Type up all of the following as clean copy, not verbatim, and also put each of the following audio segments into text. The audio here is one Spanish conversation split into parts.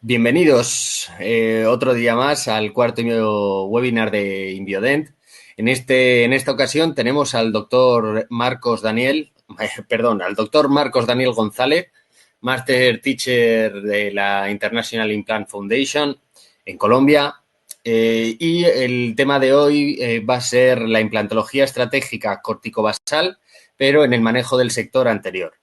Bienvenidos otro día más al cuarto webinar de Inbiodent. En esta ocasión tenemos al doctor Marcos Daniel, al doctor Marcos Daniel González, Master Teacher de la International Implant Foundation en Colombia. Y el tema de hoy va a ser la implantología estratégica corticobasal, pero en el manejo del sector anterior.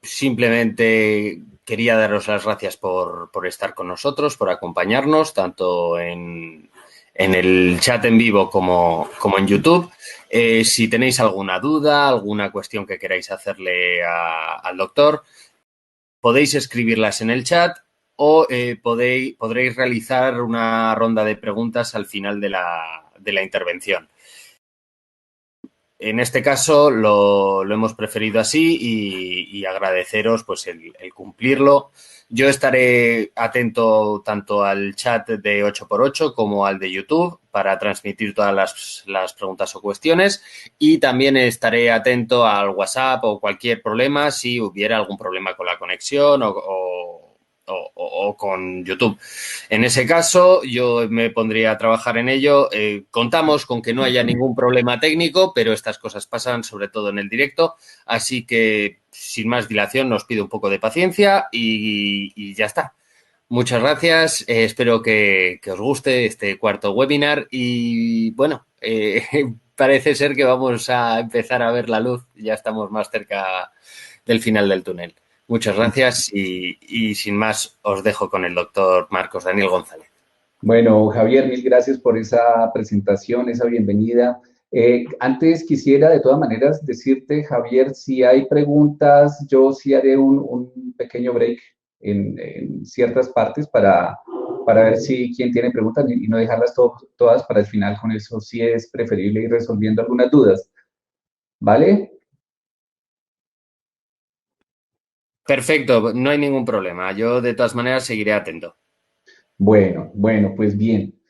Simplemente quería daros las gracias por estar con nosotros, por acompañarnos, tanto en el chat en vivo como en YouTube. Si tenéis alguna duda, alguna cuestión que queráis hacerle al doctor, podéis escribirlas en el chat o podréis realizar una ronda de preguntas al final de la intervención. En este caso lo hemos preferido así y agradeceros pues el cumplirlo. Yo estaré atento tanto al chat de 8x8 como al de YouTube para transmitir todas las preguntas o cuestiones, y también estaré atento al WhatsApp o cualquier problema si hubiera algún problema con la conexión o con YouTube. En ese caso, yo me pondría a trabajar en ello. Contamos con que no haya ningún problema técnico, pero estas cosas pasan sobre todo en el directo. Así que, sin más dilación, os pido un poco de paciencia y ya está. Muchas gracias. Espero que os guste este cuarto webinar y, bueno, parece ser que vamos a empezar a ver la luz. Ya estamos más cerca del final del túnel. Muchas gracias y sin más os dejo con el doctor Marcos Daniel González. Bueno, Javier, mil gracias por esa presentación, esa bienvenida. Antes quisiera de todas maneras decirte, Javier, si hay preguntas, yo sí haré un pequeño break en ciertas partes para ver si quién tiene preguntas y no dejarlas todas para el final. Con eso sí es preferible ir resolviendo algunas dudas. ¿Vale? Perfecto, no hay ningún problema. Yo de todas maneras seguiré atento. Bueno, pues bien.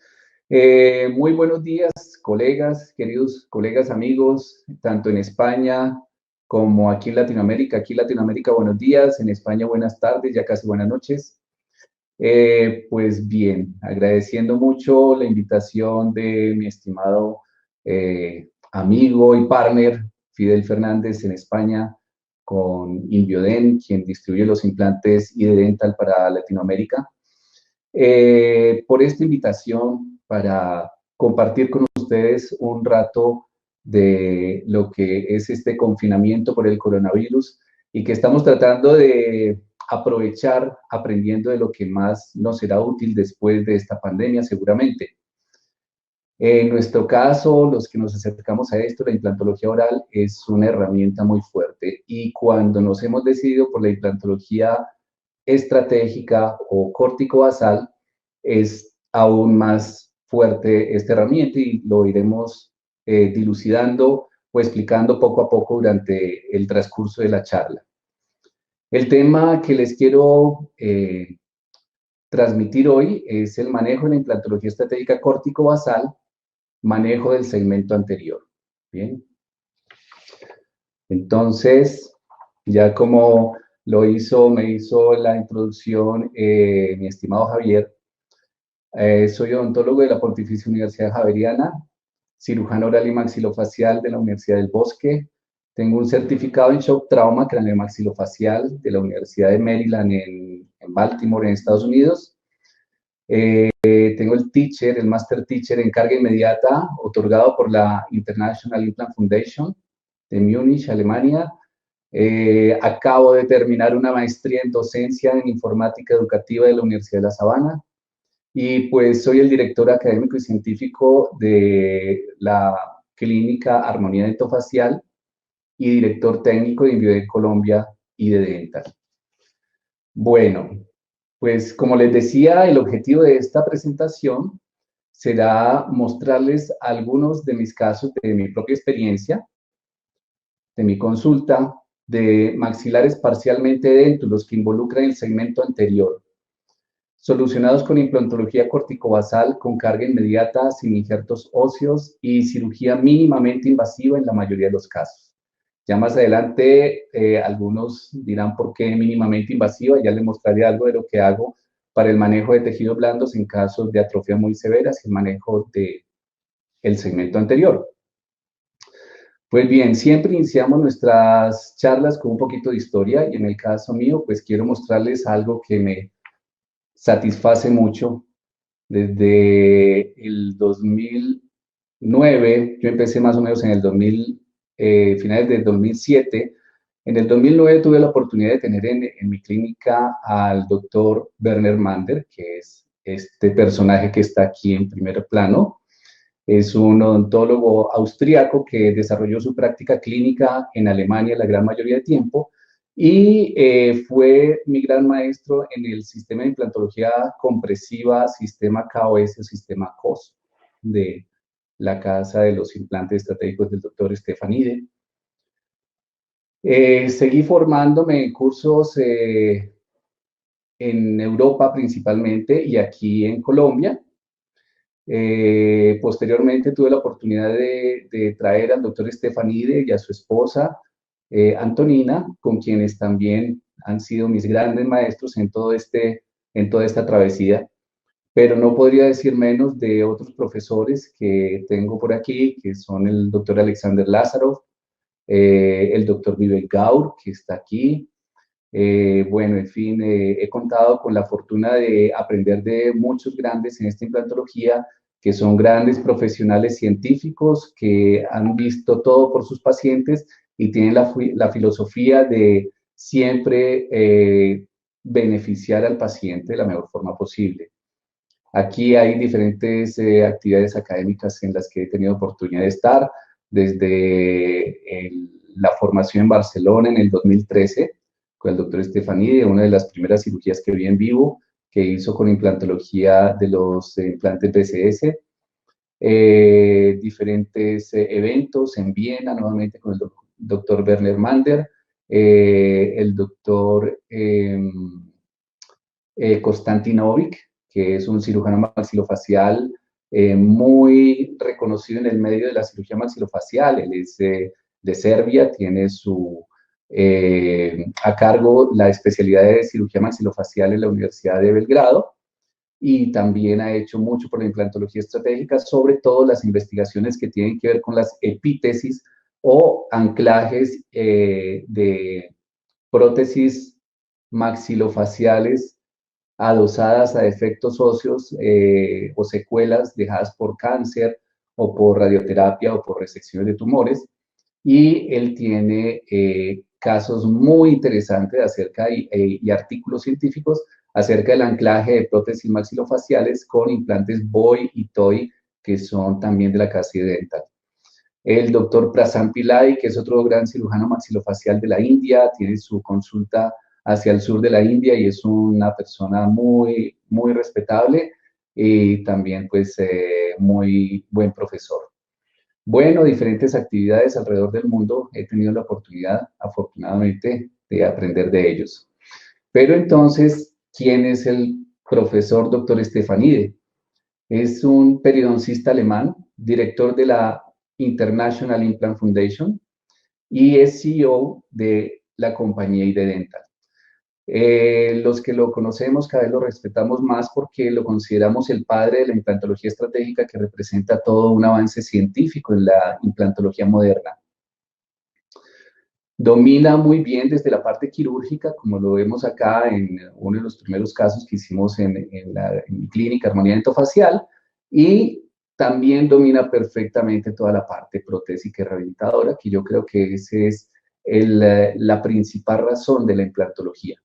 Muy buenos días, colegas, queridos colegas, amigos, tanto en España como aquí en Latinoamérica. Aquí en Latinoamérica, buenos días, en España, buenas tardes, ya casi buenas noches. Pues bien, agradeciendo mucho la invitación de mi estimado amigo y partner Fidel Fernández en España con Inbioden, quien distribuye los implantes Dental para Latinoamérica. Por esta invitación para compartir con ustedes un rato de lo que es este confinamiento por el coronavirus y que estamos tratando de aprovechar aprendiendo de lo que más nos será útil después de esta pandemia seguramente. En nuestro caso, los que nos acercamos a esto, la implantología oral es una herramienta muy fuerte, y cuando nos hemos decidido por la implantología estratégica o córtico-basal, es aún más fuerte esta herramienta y lo iremos dilucidando o explicando poco a poco durante el transcurso de la charla. El tema que les quiero transmitir hoy es el manejo de la implantología estratégica córtico-basal, manejo del segmento anterior. Bien. Entonces, ya como me hizo la introducción mi estimado Javier, soy odontólogo de la Pontificia Universidad Javeriana, cirujano oral y maxilofacial de la Universidad del Bosque. Tengo un certificado en shock trauma craniomaxilofacial de la Universidad de Maryland en Baltimore, en Estados Unidos. Tengo el Master Teacher en carga inmediata, otorgado por la International Implant Foundation de Múnich, Alemania. Acabo de terminar una maestría en docencia en informática educativa de la Universidad de La Sabana. Y pues soy el director académico y científico de la clínica Armonía Dentofacial y director técnico de Inbioden Colombia y de Dental. Bueno, pues como les decía, el objetivo de esta presentación será mostrarles algunos de mis casos de mi propia experiencia, de mi consulta, de maxilares parcialmente dentos que involucran el segmento anterior, solucionados con implantología corticobasal con carga inmediata, sin injertos óseos y cirugía mínimamente invasiva en la mayoría de los casos. Ya más adelante, algunos dirán por qué mínimamente invasiva, ya les mostraré algo de lo que hago para el manejo de tejidos blandos en casos de atrofia muy severas y el manejo del segmento anterior. Pues bien, siempre iniciamos nuestras charlas con un poquito de historia y en el caso mío, pues quiero mostrarles algo que me satisface mucho. Desde el 2009, yo empecé más o menos en el 2000, finales del 2007. En el 2009 tuve la oportunidad de tener en mi clínica al doctor Werner Mander, que es este personaje que está aquí en primer plano. Es un odontólogo austríaco que desarrolló su práctica clínica en Alemania la gran mayoría de tiempo y fue mi gran maestro en el sistema de implantología compresiva, sistema KOS, sistema COS de la Casa de los Implantes Estratégicos del doctor Stefanide. Seguí formándome en cursos en Europa principalmente y aquí en Colombia. Posteriormente tuve la oportunidad de traer al doctor Stefanide y a su esposa Antonina, con quienes también han sido mis grandes maestros en toda esta travesía. Pero no podría decir menos de otros profesores que tengo por aquí, que son el doctor Alexander Lázaro, el doctor Vivek Gaur, que está aquí. Bueno, en fin, he contado con la fortuna de aprender de muchos grandes en esta implantología, que son grandes profesionales científicos que han visto todo por sus pacientes y tienen la filosofía de siempre beneficiar al paciente de la mejor forma posible. Aquí hay diferentes actividades académicas en las que he tenido oportunidad de estar, desde la formación en Barcelona en el 2013, con el doctor Stefanidi, una de las primeras cirugías que vi en vivo, que hizo con implantología de los implantes BCS, diferentes eventos en Viena, nuevamente con el doctor Werner Mander, el doctor Konstantinovic, que es un cirujano maxilofacial muy reconocido en el medio de la cirugía maxilofacial. Él es de Serbia, tiene a cargo la especialidad de cirugía maxilofacial en la Universidad de Belgrado y también ha hecho mucho por la implantología estratégica, sobre todo las investigaciones que tienen que ver con las epítesis o anclajes de prótesis maxilofaciales adosadas a defectos óseos o secuelas dejadas por cáncer o por radioterapia o por resecciones de tumores. Y él tiene casos muy interesantes acerca y artículos científicos acerca del anclaje de prótesis maxilofaciales con implantes BOY y TOY, que son también de la casa dental. El doctor Prasanth Pillai, que es otro gran cirujano maxilofacial de la India, tiene su consulta hacia el sur de la India y es una persona muy, muy respetable y también pues muy buen profesor. Bueno, diferentes actividades alrededor del mundo he tenido la oportunidad, afortunadamente, de aprender de ellos. Pero entonces, ¿quién es el profesor doctor Stefanide? Es un periodoncista alemán, director de la International Implant Foundation y es CEO de la compañía ID Dental. Los que lo conocemos cada vez lo respetamos más porque lo consideramos el padre de la implantología estratégica que representa todo un avance científico en la implantología moderna. Domina muy bien desde la parte quirúrgica, como lo vemos acá en uno de los primeros casos que hicimos en mi clínica Armonía Dentofacial, y también domina perfectamente toda la parte protésica y rehabilitadora, que yo creo que esa es la principal razón de la implantología.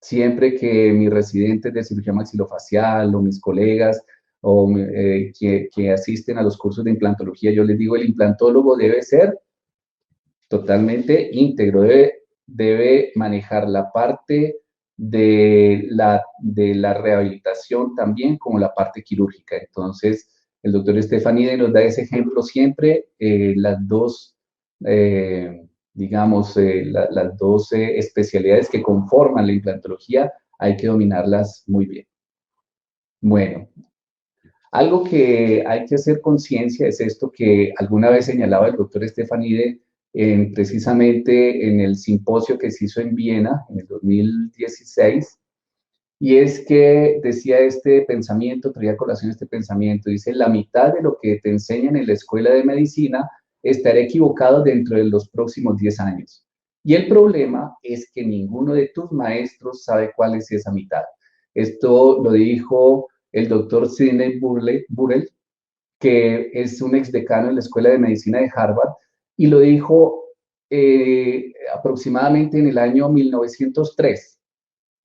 Siempre que mis residentes de cirugía maxilofacial o mis colegas o que asisten a los cursos de implantología, yo les digo, el implantólogo debe ser totalmente íntegro, debe manejar la parte de la rehabilitación también como la parte quirúrgica. Entonces, el doctor Stefanide nos da ese ejemplo siempre, las dos, digamos, las dos especialidades que conforman la implantología, hay que dominarlas muy bien. Bueno, algo que hay que hacer conciencia es esto que alguna vez señalaba el doctor Stefanide precisamente en el simposio que se hizo en Viena en el 2016. Y es que decía este pensamiento, traía a colación este pensamiento, dice, la mitad de lo que te enseñan en la escuela de medicina estará equivocado dentro de los próximos 10 años. Y el problema es que ninguno de tus maestros sabe cuál es esa mitad. Esto lo dijo el doctor Sidney Burrell, que es un exdecano en la Escuela de Medicina de Harvard, y lo dijo aproximadamente en el año 1903.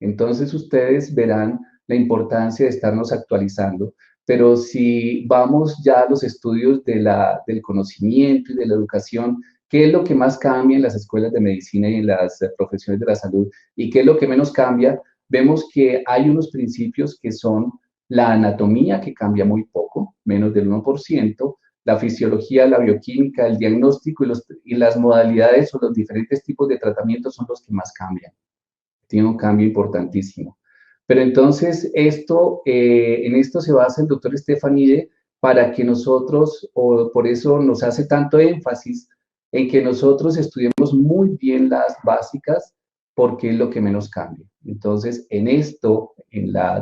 Entonces ustedes verán la importancia de estarnos actualizando, pero si vamos ya a los estudios del conocimiento y de la educación, ¿qué es lo que más cambia en las escuelas de medicina y en las profesiones de la salud? ¿Y qué es lo que menos cambia? Vemos que hay unos principios que son la anatomía, que cambia muy poco, menos del 1%, la fisiología, la bioquímica, el diagnóstico y las modalidades o los diferentes tipos de tratamientos son los que más cambian. Tiene un cambio importantísimo. Pero entonces en esto se basa el doctor Stefanide para que nosotros, o por eso nos hace tanto énfasis en que nosotros estudiemos muy bien las básicas, porque es lo que menos cambia. Entonces, en esto,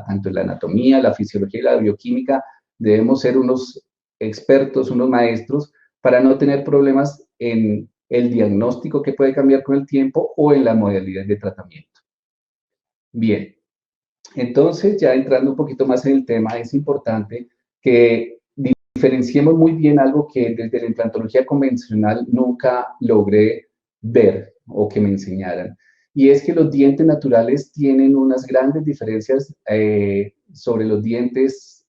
tanto en la anatomía, la fisiología y la bioquímica, debemos ser unos expertos, unos maestros, para no tener problemas en el diagnóstico que puede cambiar con el tiempo o en la modalidad de tratamiento. Bien, entonces ya entrando un poquito más en el tema, es importante que diferenciemos muy bien algo que desde la implantología convencional nunca logré ver o que me enseñaran. Y es que los dientes naturales tienen unas grandes diferencias sobre los dientes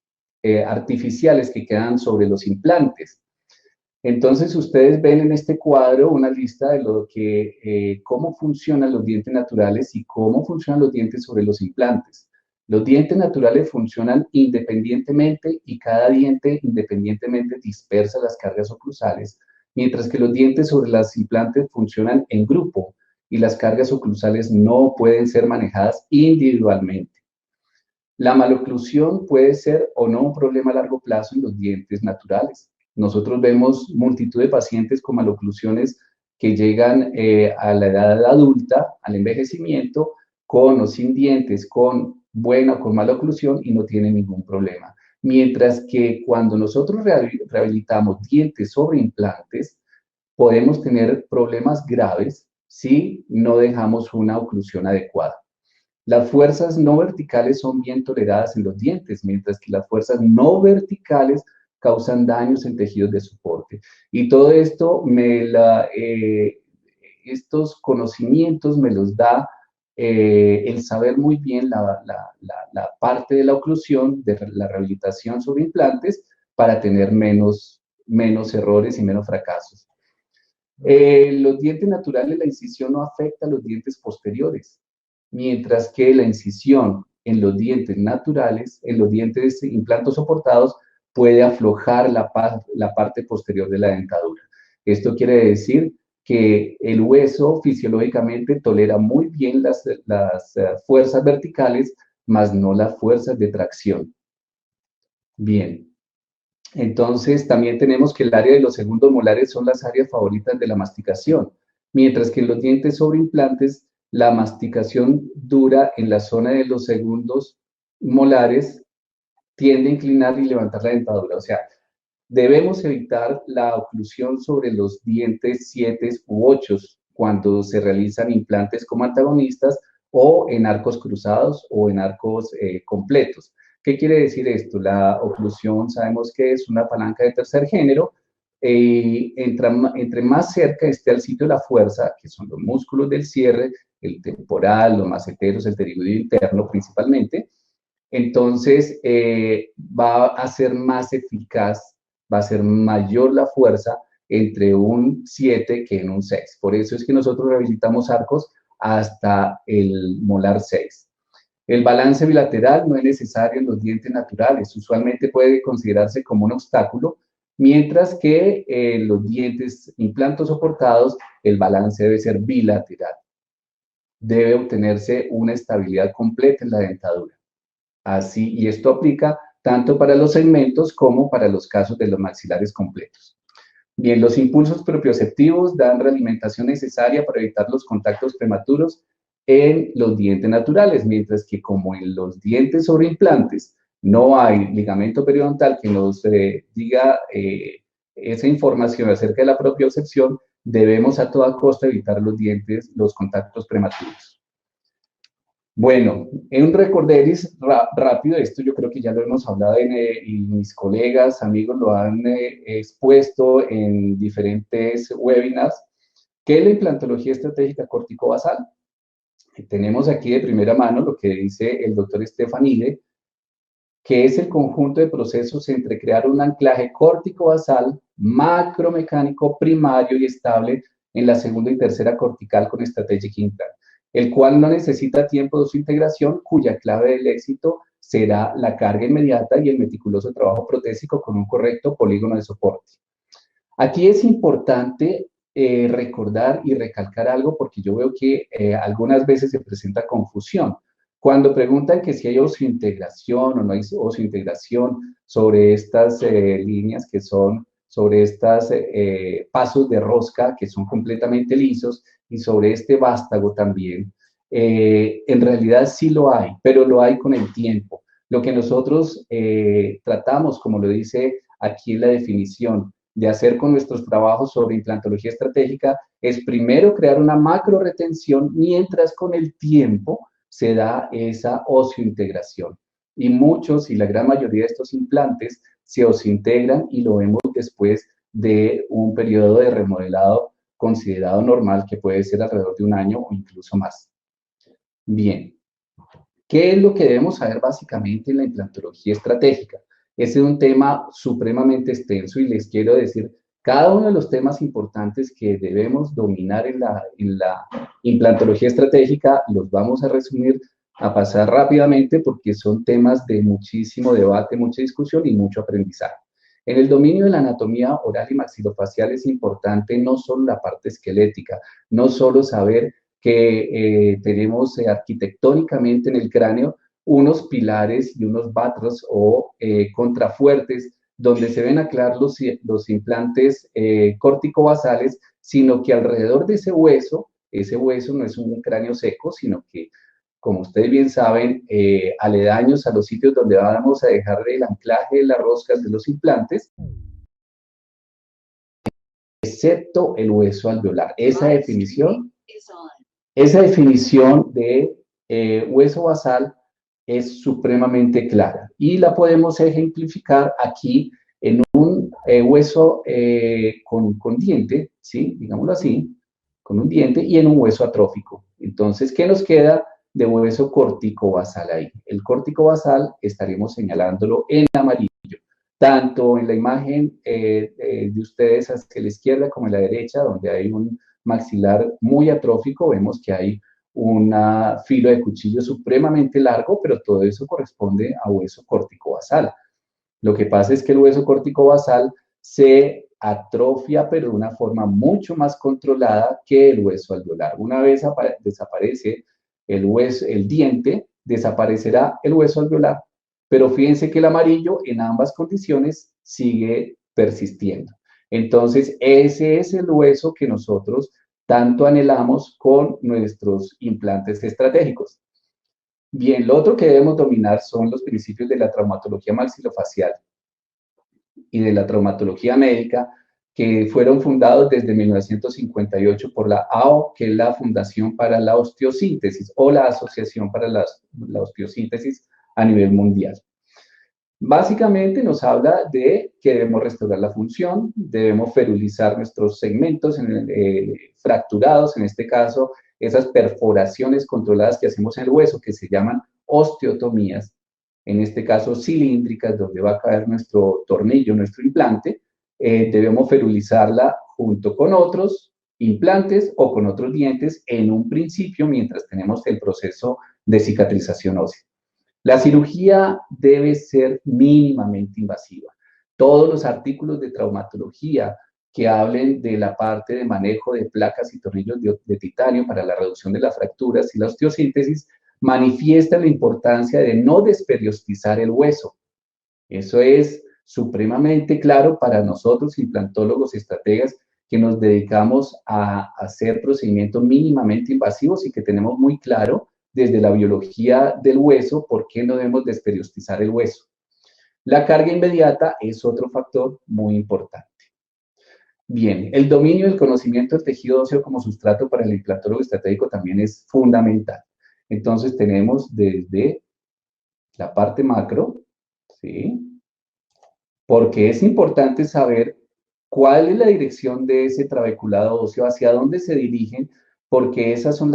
artificiales que quedan sobre los implantes. Entonces, ustedes ven en este cuadro una lista de cómo funcionan los dientes naturales y cómo funcionan los dientes sobre los implantes. Los dientes naturales funcionan independientemente y cada diente independientemente dispersa las cargas oclusales, mientras que los dientes sobre los implantes funcionan en grupo y las cargas oclusales no pueden ser manejadas individualmente. La maloclusión puede ser o no un problema a largo plazo en los dientes naturales. Nosotros vemos multitud de pacientes con maloclusiones que llegan a la edad adulta, al envejecimiento, con o sin dientes, con buena o con mala oclusión y no tienen ningún problema. Mientras que cuando nosotros rehabilitamos dientes sobre implantes, podemos tener problemas graves si no dejamos una oclusión adecuada. Las fuerzas no verticales son bien toleradas en los dientes, mientras que las fuerzas no verticales causan daños en tejidos de soporte. Y todo esto, estos conocimientos me los da el saber muy bien la parte de la oclusión, de la rehabilitación sobre implantes, para tener menos errores y menos fracasos. Los dientes naturales, la incisión no afecta a los dientes posteriores, mientras que la incisión en los dientes naturales, en los dientes implantos soportados, puede aflojar la parte posterior de la dentadura. Esto quiere decir que el hueso fisiológicamente tolera muy bien las fuerzas verticales, más no las fuerzas de tracción. Bien. Entonces, también tenemos que el área de los segundos molares son las áreas favoritas de la masticación, mientras que en los dientes sobre implantes, la masticación dura en la zona de los segundos molares, tiende a inclinar y levantar la dentadura. O sea, debemos evitar la oclusión sobre los dientes 7 u 8 cuando se realizan implantes como antagonistas o en arcos cruzados o en arcos completos. ¿Qué quiere decir esto? La oclusión sabemos que es una palanca de tercer género. Entre más cerca esté al sitio de la fuerza, que son los músculos del cierre, el temporal, los maceteros, el pterigoideo interno principalmente, entonces va a ser más eficaz, va a ser mayor la fuerza entre un 7 que en un 6. Por eso es que nosotros rehabilitamos arcos hasta el molar 6. El balance bilateral no es necesario en los dientes naturales, usualmente puede considerarse como un obstáculo, mientras que en los dientes implantos soportados el balance debe ser bilateral. Debe obtenerse una estabilidad completa en la dentadura. Así, y esto aplica tanto para los segmentos como para los casos de los maxilares completos. Bien, los impulsos propioceptivos dan realimentación necesaria para evitar los contactos prematuros en los dientes naturales, mientras que como en los dientes sobre implantes no hay ligamento periodontal que nos diga esa información acerca de la propiocepción, debemos a toda costa evitar los dientes, los contactos prematuros. Bueno, en un recorderis rápido, esto yo creo que ya lo hemos hablado y mis colegas, amigos lo han expuesto en diferentes webinars. ¿Qué es la implantología estratégica corticobasal? Tenemos aquí de primera mano lo que dice el doctor Stefanide, que es el conjunto de procesos entre crear un anclaje córtico-basal macromecánico primario y estable en la segunda y tercera cortical con Strategic Implant, el cual no necesita tiempo de su integración, cuya clave del éxito será la carga inmediata y el meticuloso trabajo protésico con un correcto polígono de soporte. Aquí es importante recordar y recalcar algo porque yo veo que algunas veces se presenta confusión. Cuando preguntan que si hay osseointegración o no hay osseointegración sobre estas líneas que son, sobre estos pasos de rosca que son completamente lisos y sobre este vástago también, en realidad sí lo hay, pero lo hay con el tiempo. Lo que nosotros tratamos, como lo dice aquí en la definición, de hacer con nuestros trabajos sobre implantología estratégica es primero crear una macro retención mientras con el tiempo se da esa oseointegración. Y muchos y la gran mayoría de estos implantes se oseointegran y lo vemos después de un periodo de remodelado considerado normal que puede ser alrededor de un año o incluso más. Bien, ¿qué es lo que debemos saber básicamente en la implantología estratégica? Ese es un tema supremamente extenso y les quiero decir cada uno de los temas importantes que debemos dominar en la implantología estratégica, los vamos a resumir, a pasar rápidamente porque son temas de muchísimo debate, mucha discusión y mucho aprendizaje. En el dominio de la anatomía oral y maxilofacial es importante no solo la parte esquelética, no solo saber que tenemos arquitectónicamente en el cráneo unos pilares y unos batros o contrafuertes donde se ven aclarar los implantes corticobasales, sino que alrededor de ese hueso no es un cráneo seco, sino que, como ustedes bien saben, aledaños a los sitios donde vamos a dejar el anclaje de las roscas de los implantes, excepto el hueso alveolar. Esa definición de hueso basal es supremamente clara y la podemos ejemplificar aquí en un hueso con diente, ¿sí? Digámoslo así, con un diente y en un hueso atrófico. Entonces, ¿qué nos queda de hueso corticobasal ahí? El corticobasal estaremos señalándolo en amarillo, tanto en la imagen de ustedes hacia la izquierda como en la derecha, donde hay un maxilar muy atrófico, vemos que hay un filo de cuchillo supremamente largo, pero todo eso corresponde a hueso corticobasal. Lo que pasa es que el hueso corticobasal se atrofia, pero de una forma mucho más controlada que el hueso alveolar. Una vez desaparece el hueso, el diente, desaparecerá el hueso alveolar. Pero fíjense que el amarillo en ambas condiciones sigue persistiendo. Entonces, ese es el hueso que nosotros tanto anhelamos con nuestros implantes estratégicos. Bien, lo otro que debemos dominar son los principios de la traumatología maxilofacial y de la traumatología médica, que fueron fundados desde 1958 por la AO, que es la Fundación para la Osteosíntesis o la Asociación para la Osteosíntesis a nivel mundial. Básicamente nos habla de que debemos restaurar la función, debemos ferulizar nuestros segmentos fracturados, en este caso, esas perforaciones controladas que hacemos en el hueso, que se llaman osteotomías, en este caso cilíndricas, donde va a caer nuestro tornillo, nuestro implante, debemos ferulizarla junto con otros implantes o con otros dientes en un principio mientras tenemos el proceso de cicatrización ósea. La cirugía debe ser mínimamente invasiva. Todos los artículos de traumatología que hablen de la parte de manejo de placas y tornillos de titanio para la reducción de las fracturas y la osteosíntesis manifiestan la importancia de no desperiostizar el hueso. Eso es supremamente claro para nosotros, implantólogos, estrategas, que nos dedicamos a hacer procedimientos mínimamente invasivos y que tenemos muy claro desde la biología del hueso por qué no debemos desperiostizar el hueso. La carga inmediata es otro factor muy importante. Bien, el dominio del conocimiento del tejido óseo como sustrato para el implantólogo estratégico también es fundamental. Entonces tenemos desde la parte macro, ¿sí? Porque es importante saber cuál es la dirección de ese trabeculado óseo, hacia dónde se dirigen, porque esas son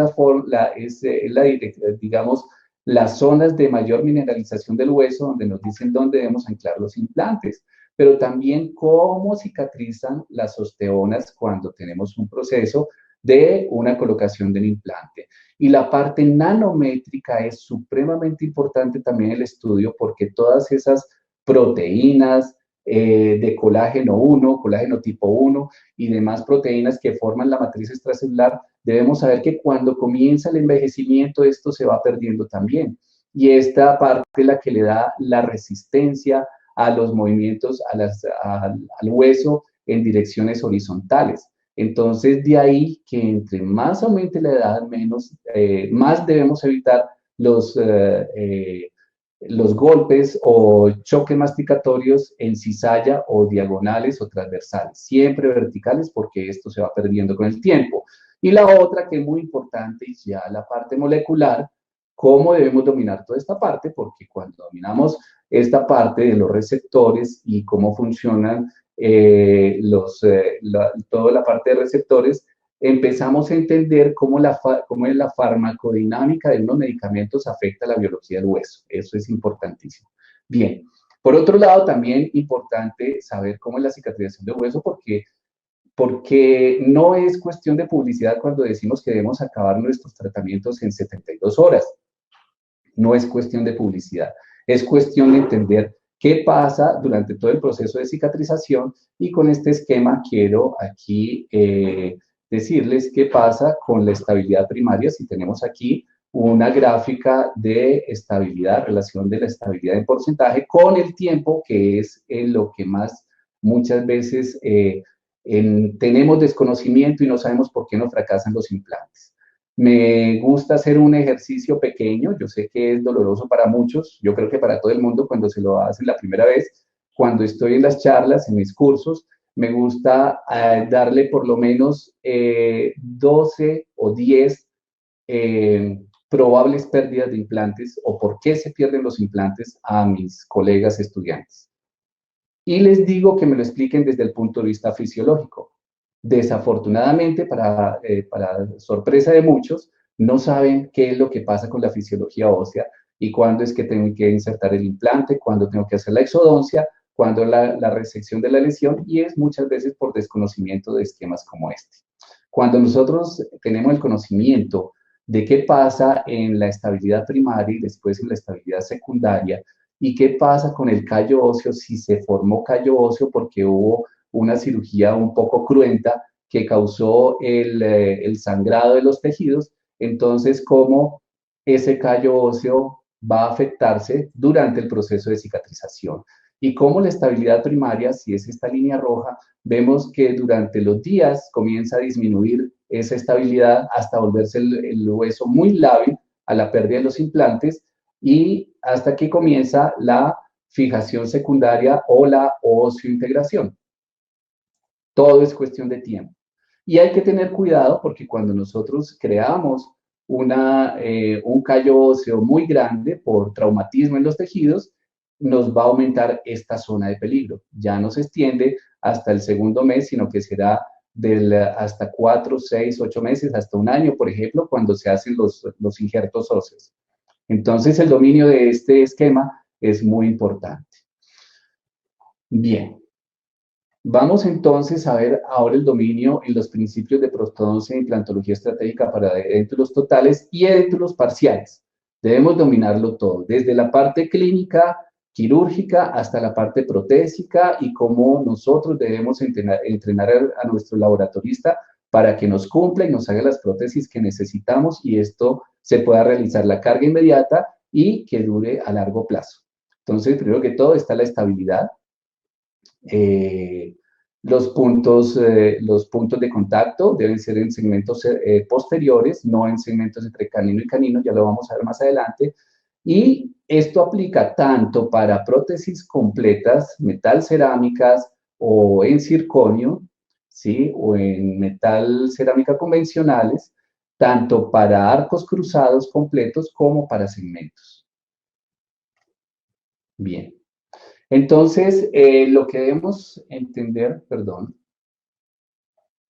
digamos, las zonas de mayor mineralización del hueso, donde nos dicen dónde debemos anclar los implantes, pero también cómo cicatrizan las osteonas cuando tenemos un proceso de una colocación del implante. Y la parte nanométrica es supremamente importante también el estudio, porque todas esas proteínas, de colágeno 1, colágeno tipo 1 y demás proteínas que forman la matriz extracelular, debemos saber que cuando comienza el envejecimiento esto se va perdiendo también. Y esta parte es la que le da la resistencia a los movimientos, al hueso en direcciones horizontales. Entonces, de ahí que entre más aumente la edad, más debemos evitar los golpes o choques masticatorios en cizalla o diagonales o transversales, siempre verticales porque esto se va perdiendo con el tiempo. Y la otra que es muy importante es ya la parte molecular, cómo debemos dominar toda esta parte, porque cuando dominamos esta parte de los receptores y cómo funcionan toda la parte de receptores, empezamos a entender cómo es la farmacodinámica de unos medicamentos afecta a la biología del hueso. Eso es importantísimo. Bien, por otro lado, también importante saber cómo es la cicatrización del hueso, porque no es cuestión de publicidad cuando decimos que debemos acabar nuestros tratamientos en 72 horas. No es cuestión de publicidad, es cuestión de entender qué pasa durante todo el proceso de cicatrización, y con este esquema quiero aquí decirles qué pasa con la estabilidad primaria. Si tenemos aquí una gráfica de estabilidad, relación de la estabilidad en porcentaje con el tiempo, que es lo que más muchas veces tenemos desconocimiento y no sabemos por qué nos fracasan los implantes. Me gusta hacer un ejercicio pequeño, yo sé que es doloroso para muchos, yo creo que para todo el mundo cuando se lo hacen la primera vez, cuando estoy en las charlas, en mis cursos, me gusta darle por lo menos 12 o 10 probables pérdidas de implantes o por qué se pierden los implantes a mis colegas estudiantes. Y les digo que me lo expliquen desde el punto de vista fisiológico. Desafortunadamente, para sorpresa de muchos, no saben qué es lo que pasa con la fisiología ósea y cuándo es que tengo que insertar el implante, cuándo tengo que hacer la exodoncia, cuándo la resección de la lesión, y es muchas veces por desconocimiento de esquemas como este. Cuando nosotros tenemos el conocimiento de qué pasa en la estabilidad primaria y después en la estabilidad secundaria, y qué pasa con el callo óseo, si se formó callo óseo porque hubo una cirugía un poco cruenta que causó el sangrado de los tejidos, entonces cómo ese callo óseo va a afectarse durante el proceso de cicatrización. Y cómo la estabilidad primaria, si es esta línea roja, vemos que durante los días comienza a disminuir esa estabilidad hasta volverse el hueso muy lábil a la pérdida de los implantes, y hasta que comienza la fijación secundaria o la oseointegración. Todo es cuestión de tiempo. Y hay que tener cuidado porque cuando nosotros creamos un callo óseo muy grande por traumatismo en los tejidos, nos va a aumentar esta zona de peligro. Ya no se extiende hasta el segundo mes, sino que será hasta 4, 6, 8 meses, hasta un año, por ejemplo, cuando se hacen los injertos óseos. Entonces, el dominio de este esquema es muy importante. Bien. Vamos entonces a ver ahora el dominio en los principios de prostodoncia e implantología estratégica para edéntulos totales y edéntulos parciales. Debemos dominarlo todo, desde la parte clínica, quirúrgica, hasta la parte protésica, y cómo nosotros debemos entrenar a nuestro laboratorista para que nos cumpla y nos haga las prótesis que necesitamos, y esto se pueda realizar la carga inmediata y que dure a largo plazo. Entonces, primero que todo está la estabilidad. Eh, los puntos de contacto deben ser en segmentos posteriores, no en segmentos entre canino y canino, ya lo vamos a ver más adelante. Y esto aplica tanto para prótesis completas, metal cerámicas o en circonio, ¿sí? O en metal cerámica convencionales, tanto para arcos cruzados completos como para segmentos. Bien. Entonces, lo que debemos entender, perdón,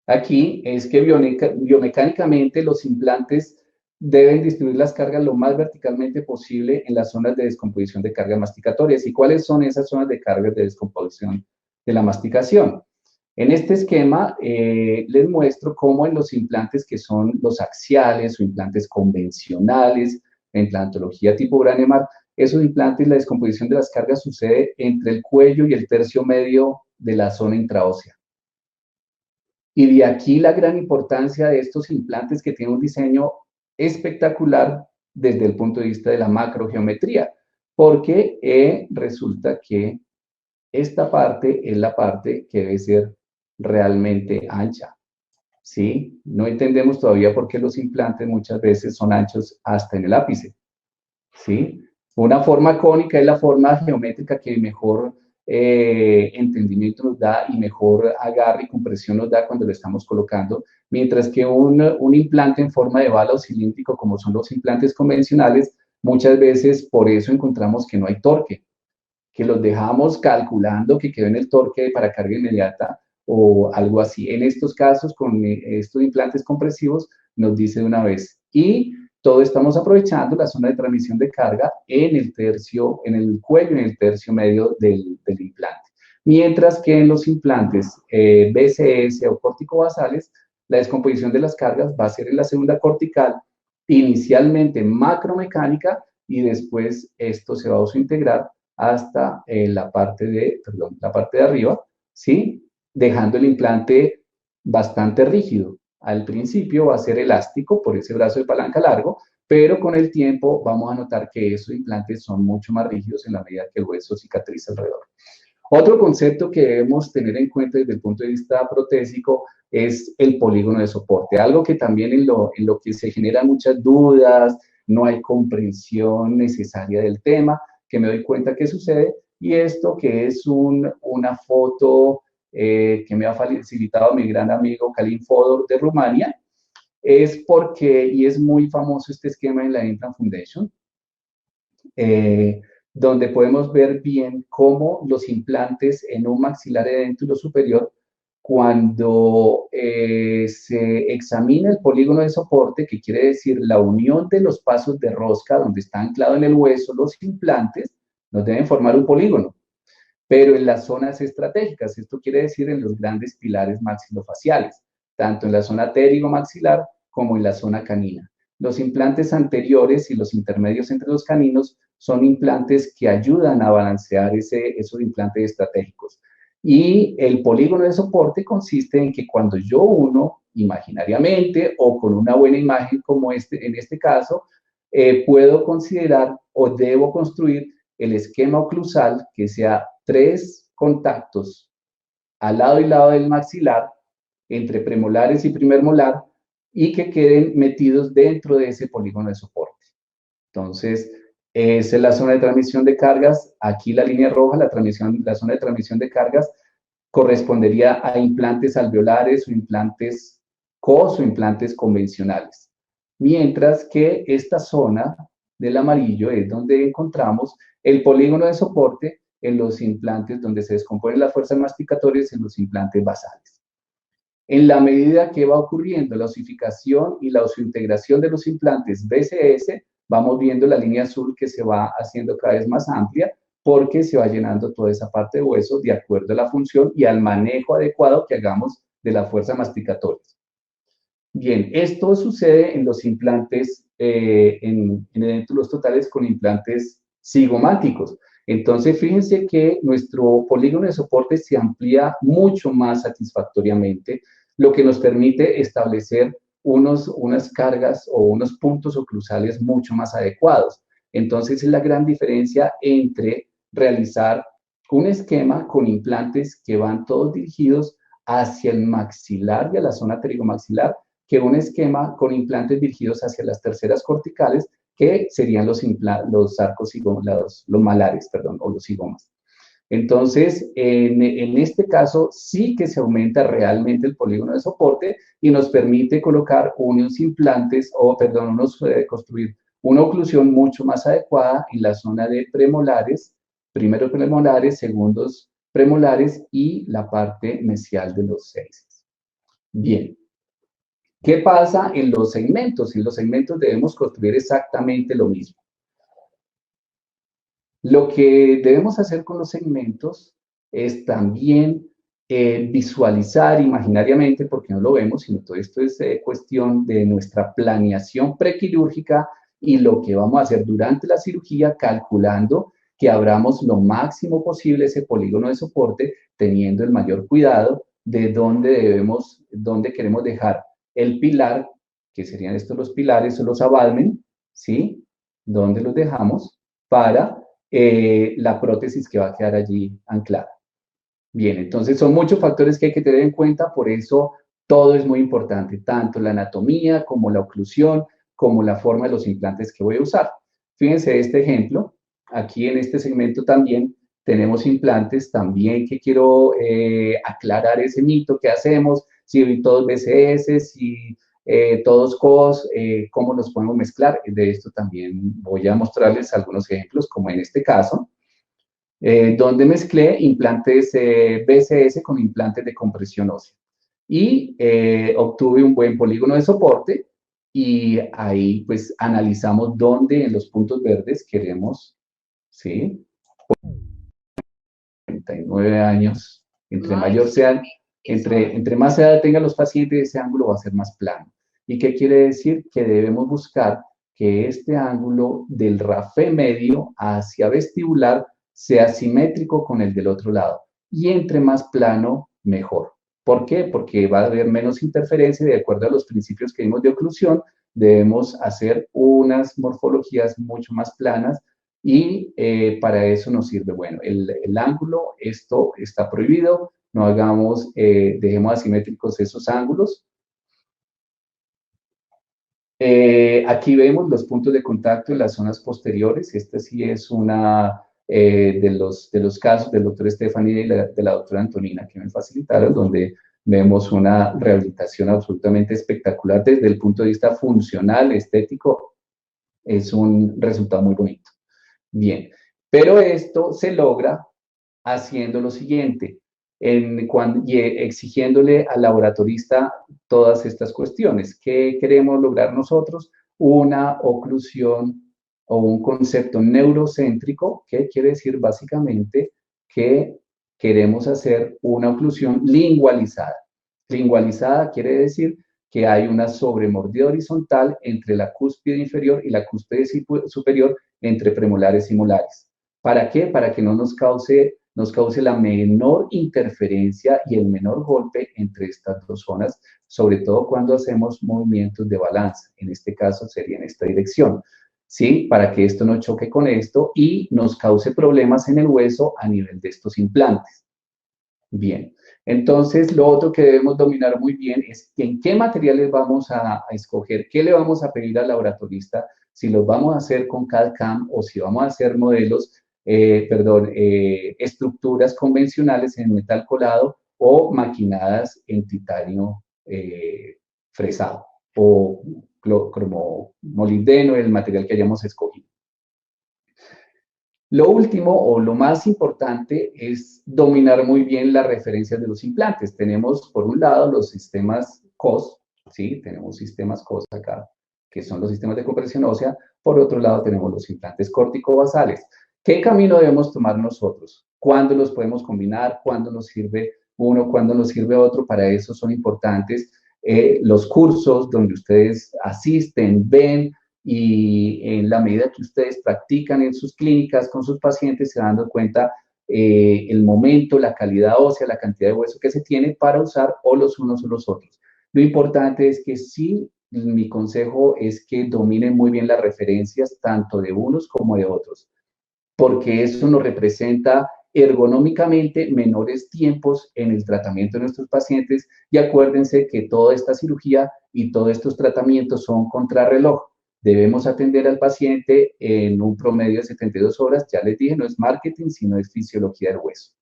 aquí es que biomecánicamente los implantes deben distribuir las cargas lo más verticalmente posible en las zonas de descomposición de cargas masticatorias. ¿Y cuáles son esas zonas de cargas de descomposición de la masticación? En este esquema les muestro cómo en los implantes que son los axiales o implantes convencionales, en implantología tipo Branemar, esos implantes, la descomposición de las cargas sucede entre el cuello y el tercio medio de la zona intraósea. Y de aquí la gran importancia de estos implantes que tienen un diseño espectacular desde el punto de vista de la macrogeometría, porque resulta que esta parte es la parte que debe ser realmente ancha, ¿sí? No entendemos todavía por qué los implantes muchas veces son anchos hasta en el ápice, ¿sí? Una forma cónica es la forma geométrica que mejor entendimiento nos da y mejor agarre y compresión nos da cuando lo estamos colocando, mientras que un implante en forma de bala o cilíndrico, como son los implantes convencionales, muchas veces por eso encontramos que no hay torque, que los dejamos calculando que quedó en el torque para carga inmediata o algo así. En estos casos, con estos implantes compresivos, nos dice de una vez. Y todo estamos aprovechando la zona de transmisión de carga en el tercio, en el cuello, en el tercio medio del implante. Mientras que en los implantes BCS o corticobasales, la descomposición de las cargas va a ser en la segunda cortical, inicialmente macromecánica, y después esto se va a osointegrar hasta la parte de arriba, ¿sí? Dejando el implante bastante rígido. Al principio va a ser elástico por ese brazo de palanca largo, pero con el tiempo vamos a notar que esos implantes son mucho más rígidos en la medida que el hueso cicatriza alrededor. Otro concepto que debemos tener en cuenta desde el punto de vista protésico es el polígono de soporte, algo que también en lo que se generan muchas dudas, no hay comprensión necesaria del tema, que me doy cuenta que sucede, y esto que es una foto que me ha facilitado mi gran amigo Kalin Fodor de Rumania, es porque, y es muy famoso este esquema en la Implant Foundation, donde podemos ver bien cómo los implantes en un maxilar edéntulo superior, cuando se examina el polígono de soporte, que quiere decir la unión de los pasos de rosca donde está anclado en el hueso los implantes, nos deben formar un polígono, pero en las zonas estratégicas, esto quiere decir en los grandes pilares maxilofaciales, tanto en la zona pterigomaxilar como en la zona canina. Los implantes anteriores y los intermedios entre los caninos son implantes que ayudan a balancear esos implantes estratégicos. Y el polígono de soporte consiste en que cuando yo uno imaginariamente o con una buena imagen como en este caso, puedo considerar o debo construir el esquema oclusal que sea 3 contactos al lado y lado del maxilar, entre premolares y primer molar, y que queden metidos dentro de ese polígono de soporte. Entonces, esa es la zona de transmisión de cargas. Aquí la línea roja, la zona de transmisión de cargas, correspondería a implantes alveolares o implantes COS o implantes convencionales. Mientras que esta zona del amarillo es donde encontramos el polígono de soporte en los implantes donde se descomponen las fuerzas masticatorias en los implantes basales. En la medida que va ocurriendo la osificación y la osiointegración de los implantes BCS, vamos viendo la línea azul que se va haciendo cada vez más amplia porque se va llenando toda esa parte de hueso de acuerdo a la función y al manejo adecuado que hagamos de la fuerza masticatoria. Bien, esto sucede en los implantes, en edéntulos totales con implantes cigomáticos. Entonces, fíjense que nuestro polígono de soporte se amplía mucho más satisfactoriamente, lo que nos permite establecer unas cargas o unos puntos oclusales mucho más adecuados. Entonces, es la gran diferencia entre realizar un esquema con implantes que van todos dirigidos hacia el maxilar y a la zona pterigomaxilar, que un esquema con implantes dirigidos hacia las terceras corticales, que serían los arcos los malares, perdón, o los cigomas. Entonces, en este caso sí que se aumenta realmente el polígono de soporte y nos permite colocar unos implantes, construir una oclusión mucho más adecuada en la zona de premolares, primeros premolares, segundos premolares y la parte mesial de los 6. Bien. ¿Qué pasa en los segmentos? En los segmentos debemos construir exactamente lo mismo. Lo que debemos hacer con los segmentos es también visualizar imaginariamente, porque no lo vemos, sino todo esto es cuestión de nuestra planeación prequirúrgica y lo que vamos a hacer durante la cirugía, calculando que abramos lo máximo posible ese polígono de soporte, teniendo el mayor cuidado de dónde queremos dejar el pilar, que serían estos los pilares o los abutments, ¿sí? ¿Dónde los dejamos para la prótesis que va a quedar allí anclada? Bien, entonces son muchos factores que hay que tener en cuenta, por eso todo es muy importante, tanto la anatomía como la oclusión, como la forma de los implantes que voy a usar. Fíjense este ejemplo, aquí en este segmento también tenemos implantes, también que quiero aclarar ese mito que hacemos, si todos BCS, si todos COS, cómo los podemos mezclar. De esto también voy a mostrarles algunos ejemplos, como en este caso, donde mezclé implantes BCS con implantes de compresión ósea. Y obtuve un buen polígono de soporte y ahí pues analizamos dónde en los puntos verdes queremos, ¿sí? 39 años, entre más edad tengan los pacientes, ese ángulo va a ser más plano. ¿Y qué quiere decir? Que debemos buscar que este ángulo del rafé medio hacia vestibular sea simétrico con el del otro lado. Y entre más plano, mejor. ¿Por qué? Porque va a haber menos interferencia y de acuerdo a los principios que vimos de oclusión, debemos hacer unas morfologías mucho más planas y para eso nos sirve, bueno, el ángulo, esto está prohibido, no hagamos, dejemos asimétricos esos ángulos. Aquí vemos los puntos de contacto en las zonas posteriores. Esta sí es una de los casos del doctor Stephanie y de la doctora Antonina que me facilitaron, donde vemos una rehabilitación absolutamente espectacular desde el punto de vista funcional, estético. Es un resultado muy bonito. Bien, pero esto se logra haciendo lo siguiente, exigiéndole al laboratorista todas estas cuestiones. ¿Qué queremos lograr nosotros? Una oclusión o un concepto neurocéntrico, que quiere decir básicamente que queremos hacer una oclusión lingualizada. Lingualizada quiere decir que hay una sobremordida horizontal entre la cúspide inferior y la cúspide superior entre premolares y molares. ¿Para qué? Para que no nos cause la menor interferencia y el menor golpe entre estas dos zonas, sobre todo cuando hacemos movimientos de balanza. En este caso sería en esta dirección, ¿sí? Para que esto no choque con esto y nos cause problemas en el hueso a nivel de estos implantes. Bien, entonces lo otro que debemos dominar muy bien es en qué materiales vamos a escoger, qué le vamos a pedir al laboratorista, si los vamos a hacer con CAD/CAM o si vamos a hacer modelos, estructuras convencionales en metal colado o maquinadas en titanio fresado o como molibdeno, el material que hayamos escogido. Lo último o lo más importante es dominar muy bien las referencias de los implantes. Tenemos por un lado los sistemas COS, ¿sí? Tenemos sistemas COS acá, que son los sistemas de compresión ósea. Por otro lado tenemos los implantes córtico-basales. ¿Qué camino debemos tomar nosotros? ¿Cuándo los podemos combinar? ¿Cuándo nos sirve uno? ¿Cuándo nos sirve otro? Para eso son importantes los cursos donde ustedes asisten, ven, y en la medida que ustedes practican en sus clínicas con sus pacientes, se dan cuenta el momento, la calidad ósea, la cantidad de hueso que se tiene para usar o los unos o los otros. Lo importante es que sí, mi consejo es que dominen muy bien las referencias tanto de unos como de otros, porque eso nos representa ergonómicamente menores tiempos en el tratamiento de nuestros pacientes, y acuérdense que toda esta cirugía y todos estos tratamientos son contrarreloj. Debemos atender al paciente en un promedio de 72 horas, ya les dije, no es marketing, sino es fisiología del hueso.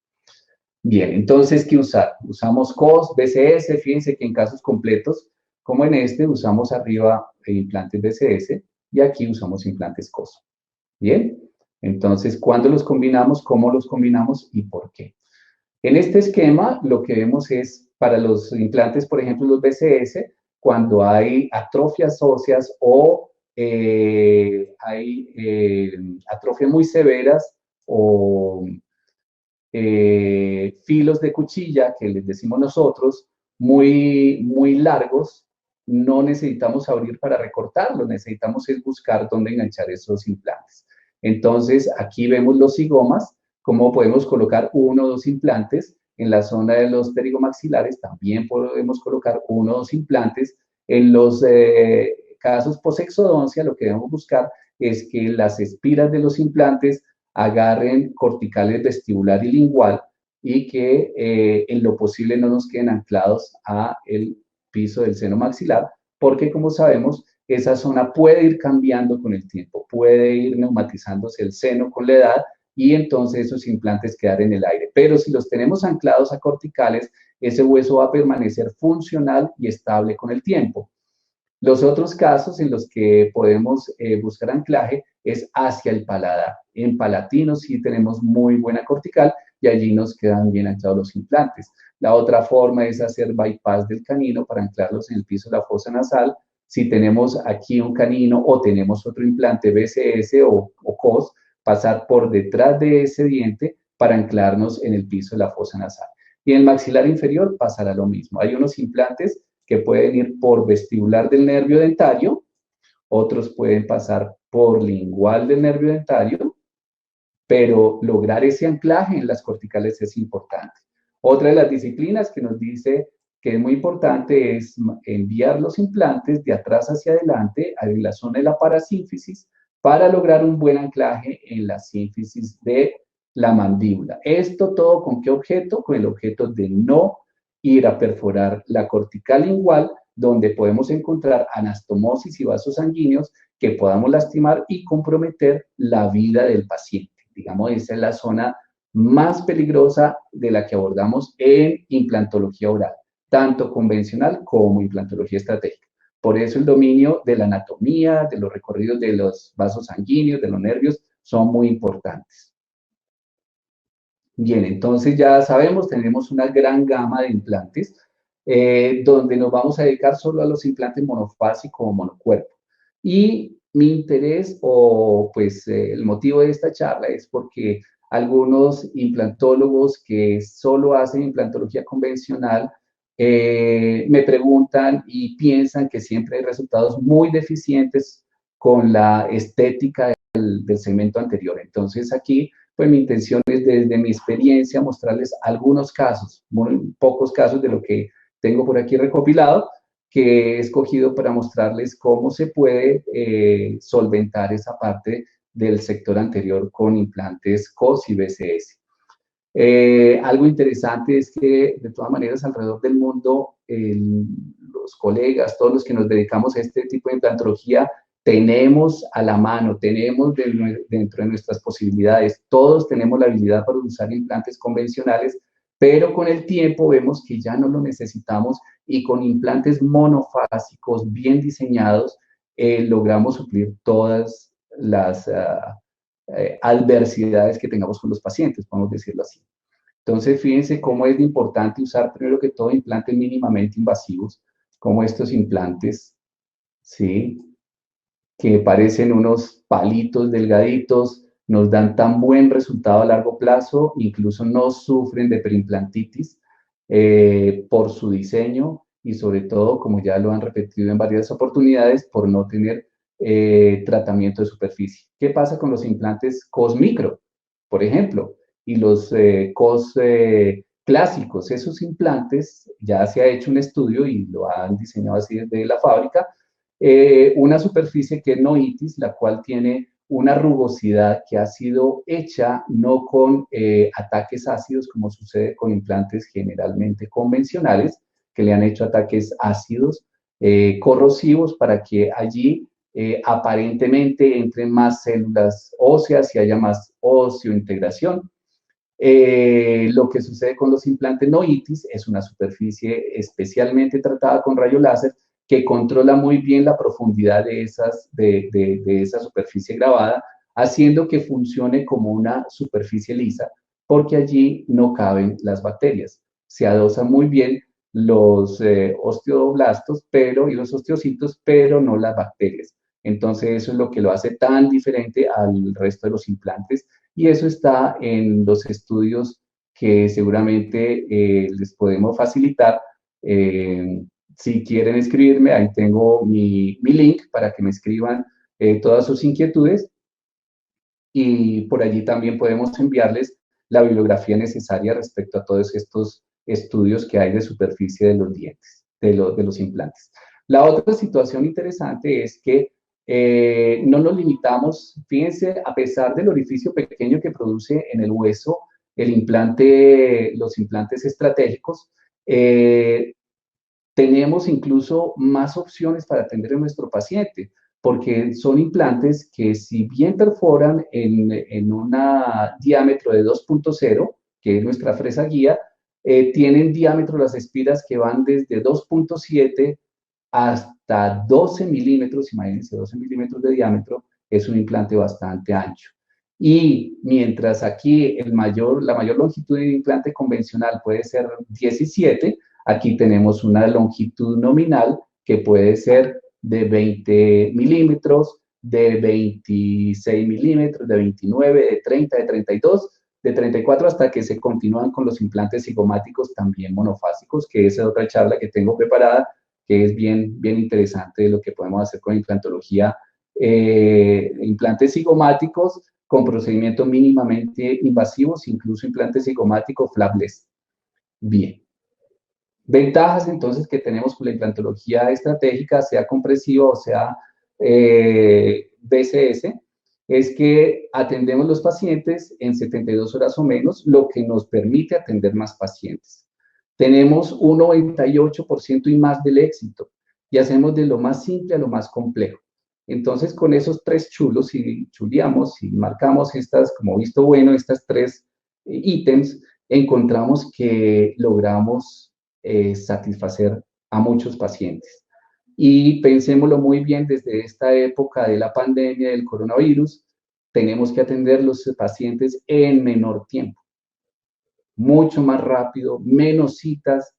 Bien, entonces, ¿qué usar? Usamos COS, BCS, fíjense que en casos completos, como en este, usamos arriba implantes BCS y aquí usamos implantes COS. Bien, entonces, ¿cuándo los combinamos? ¿Cómo los combinamos? ¿Y por qué? En este esquema, lo que vemos es, para los implantes, por ejemplo, los BCS, cuando hay atrofias óseas o hay atrofias muy severas o filos de cuchilla, que les decimos nosotros, muy largos, no necesitamos abrir para recortarlos, necesitamos es buscar dónde enganchar esos implantes. Entonces, aquí vemos los cigomas, cómo podemos colocar uno o dos implantes. En la zona de los pterigomaxilares también podemos colocar uno o dos implantes. En los casos posexodoncia, lo que debemos buscar es que las espiras de los implantes agarren corticales vestibular y lingual y que en lo posible no nos queden anclados a el piso del seno maxilar, porque como sabemos, esa zona puede ir cambiando con el tiempo, puede ir neumatizándose el seno con la edad y entonces esos implantes quedar en el aire. Pero si los tenemos anclados a corticales, ese hueso va a permanecer funcional y estable con el tiempo. Los otros casos en los que podemos buscar anclaje es hacia el paladar. En palatino sí tenemos muy buena cortical y allí nos quedan bien anclados los implantes. La otra forma es hacer bypass del canino para anclarlos en el piso de la fosa nasal. Si tenemos aquí un canino o tenemos otro implante BCS o COS, pasar por detrás de ese diente para anclarnos en el piso de la fosa nasal. Y en el maxilar inferior pasará lo mismo. Hay unos implantes que pueden ir por vestibular del nervio dentario, otros pueden pasar por lingual del nervio dentario, pero lograr ese anclaje en las corticales es importante. Otra de las disciplinas que nos dice que es muy importante es enviar los implantes de atrás hacia adelante a la zona de la parasínfisis para lograr un buen anclaje en la sínfisis de la mandíbula. ¿Esto todo con qué objeto? Con el objeto de no ir a perforar la cortical lingual, donde podemos encontrar anastomosis y vasos sanguíneos que podamos lastimar y comprometer la vida del paciente. Digamos, esa es la zona más peligrosa de la que abordamos en implantología oral, tanto convencional como implantología estratégica. Por eso el dominio de la anatomía, de los recorridos de los vasos sanguíneos, de los nervios, son muy importantes. Bien, entonces ya sabemos, tenemos una gran gama de implantes, donde nos vamos a dedicar solo a los implantes monofásicos o monocuerpo. Y mi interés o pues el motivo de esta charla es porque algunos implantólogos que solo hacen implantología convencional me preguntan y piensan que siempre hay resultados muy deficientes con la estética del segmento anterior. Entonces aquí pues mi intención es desde mi experiencia mostrarles algunos casos, muy pocos casos de lo que tengo por aquí recopilado, que he escogido para mostrarles cómo se puede solventar esa parte del sector anterior con implantes COS y BCS. Algo interesante es que de todas maneras alrededor del mundo los colegas, todos los que nos dedicamos a este tipo de implantología, tenemos a la mano, tenemos dentro de nuestras posibilidades, todos tenemos la habilidad para usar implantes convencionales, pero con el tiempo vemos que ya no lo necesitamos y con implantes monofásicos bien diseñados logramos suplir todas las adversidades que tengamos con los pacientes, podemos decirlo así. Entonces, fíjense cómo es importante usar primero que todo implantes mínimamente invasivos, como estos implantes, ¿sí? Que parecen unos palitos delgaditos, nos dan tan buen resultado a largo plazo, incluso no sufren de perimplantitis por su diseño y sobre todo, como ya lo han repetido en varias oportunidades, por no tener tratamiento de superficie. ¿Qué pasa con los implantes COS micro, por ejemplo? Y los COS clásicos, esos implantes, ya se ha hecho un estudio y lo han diseñado así desde la fábrica, una superficie que es no itis, la cual tiene una rugosidad que ha sido hecha no con ataques ácidos como sucede con implantes generalmente convencionales, que le han hecho ataques ácidos corrosivos para que allí aparentemente entren más células óseas y haya más osteointegración. Lo que sucede con los implantes no ITIS es una superficie especialmente tratada con rayo láser que controla muy bien la profundidad de esa superficie grabada, haciendo que funcione como una superficie lisa, porque allí no caben las bacterias. Se adosan muy bien los osteoblastos y los osteocitos, pero no las bacterias. Entonces, eso es lo que lo hace tan diferente al resto de los implantes y eso está en los estudios que seguramente les podemos facilitar. Si quieren escribirme, ahí tengo mi link para que me escriban todas sus inquietudes y por allí también podemos enviarles la bibliografía necesaria respecto a todos estos estudios que hay de superficie de los dientes, de los implantes. La otra situación interesante es que no nos limitamos, fíjense, a pesar del orificio pequeño que produce en el hueso el implante, los implantes estratégicos, tenemos incluso más opciones para atender a nuestro paciente, porque son implantes que si bien perforan en un diámetro de 2.0, que es nuestra fresa guía, tienen diámetro las espiras que van desde 2.7 hasta 12 milímetros, imagínense, 12 milímetros de diámetro, es un implante bastante ancho. Y mientras aquí la mayor longitud de implante convencional puede ser 17, aquí tenemos una longitud nominal que puede ser de 20 milímetros, de 26 milímetros, de 29, de 30, de 32, de 34 hasta que se continúan con los implantes cigomáticos también monofásicos, que esa es otra charla que tengo preparada, que es bien, bien interesante de lo que podemos hacer con implantología. Implantes cigomáticos con procedimientos mínimamente invasivos, incluso implantes cigomáticos flapless. Bien. Ventajas entonces que tenemos con la implantología estratégica, sea compresiva o sea BCS, es que atendemos los pacientes en 72 horas o menos, lo que nos permite atender más pacientes. Tenemos un 98% y más del éxito y hacemos de lo más simple a lo más complejo. Entonces, con esos tres chulos, si chuleamos, si marcamos estas, como visto bueno, estas tres ítems, encontramos que logramos satisfacer a muchos pacientes. Y pensémoslo muy bien, desde esta época de la pandemia del coronavirus, tenemos que atender los pacientes en menor tiempo, mucho más rápido, menos citas,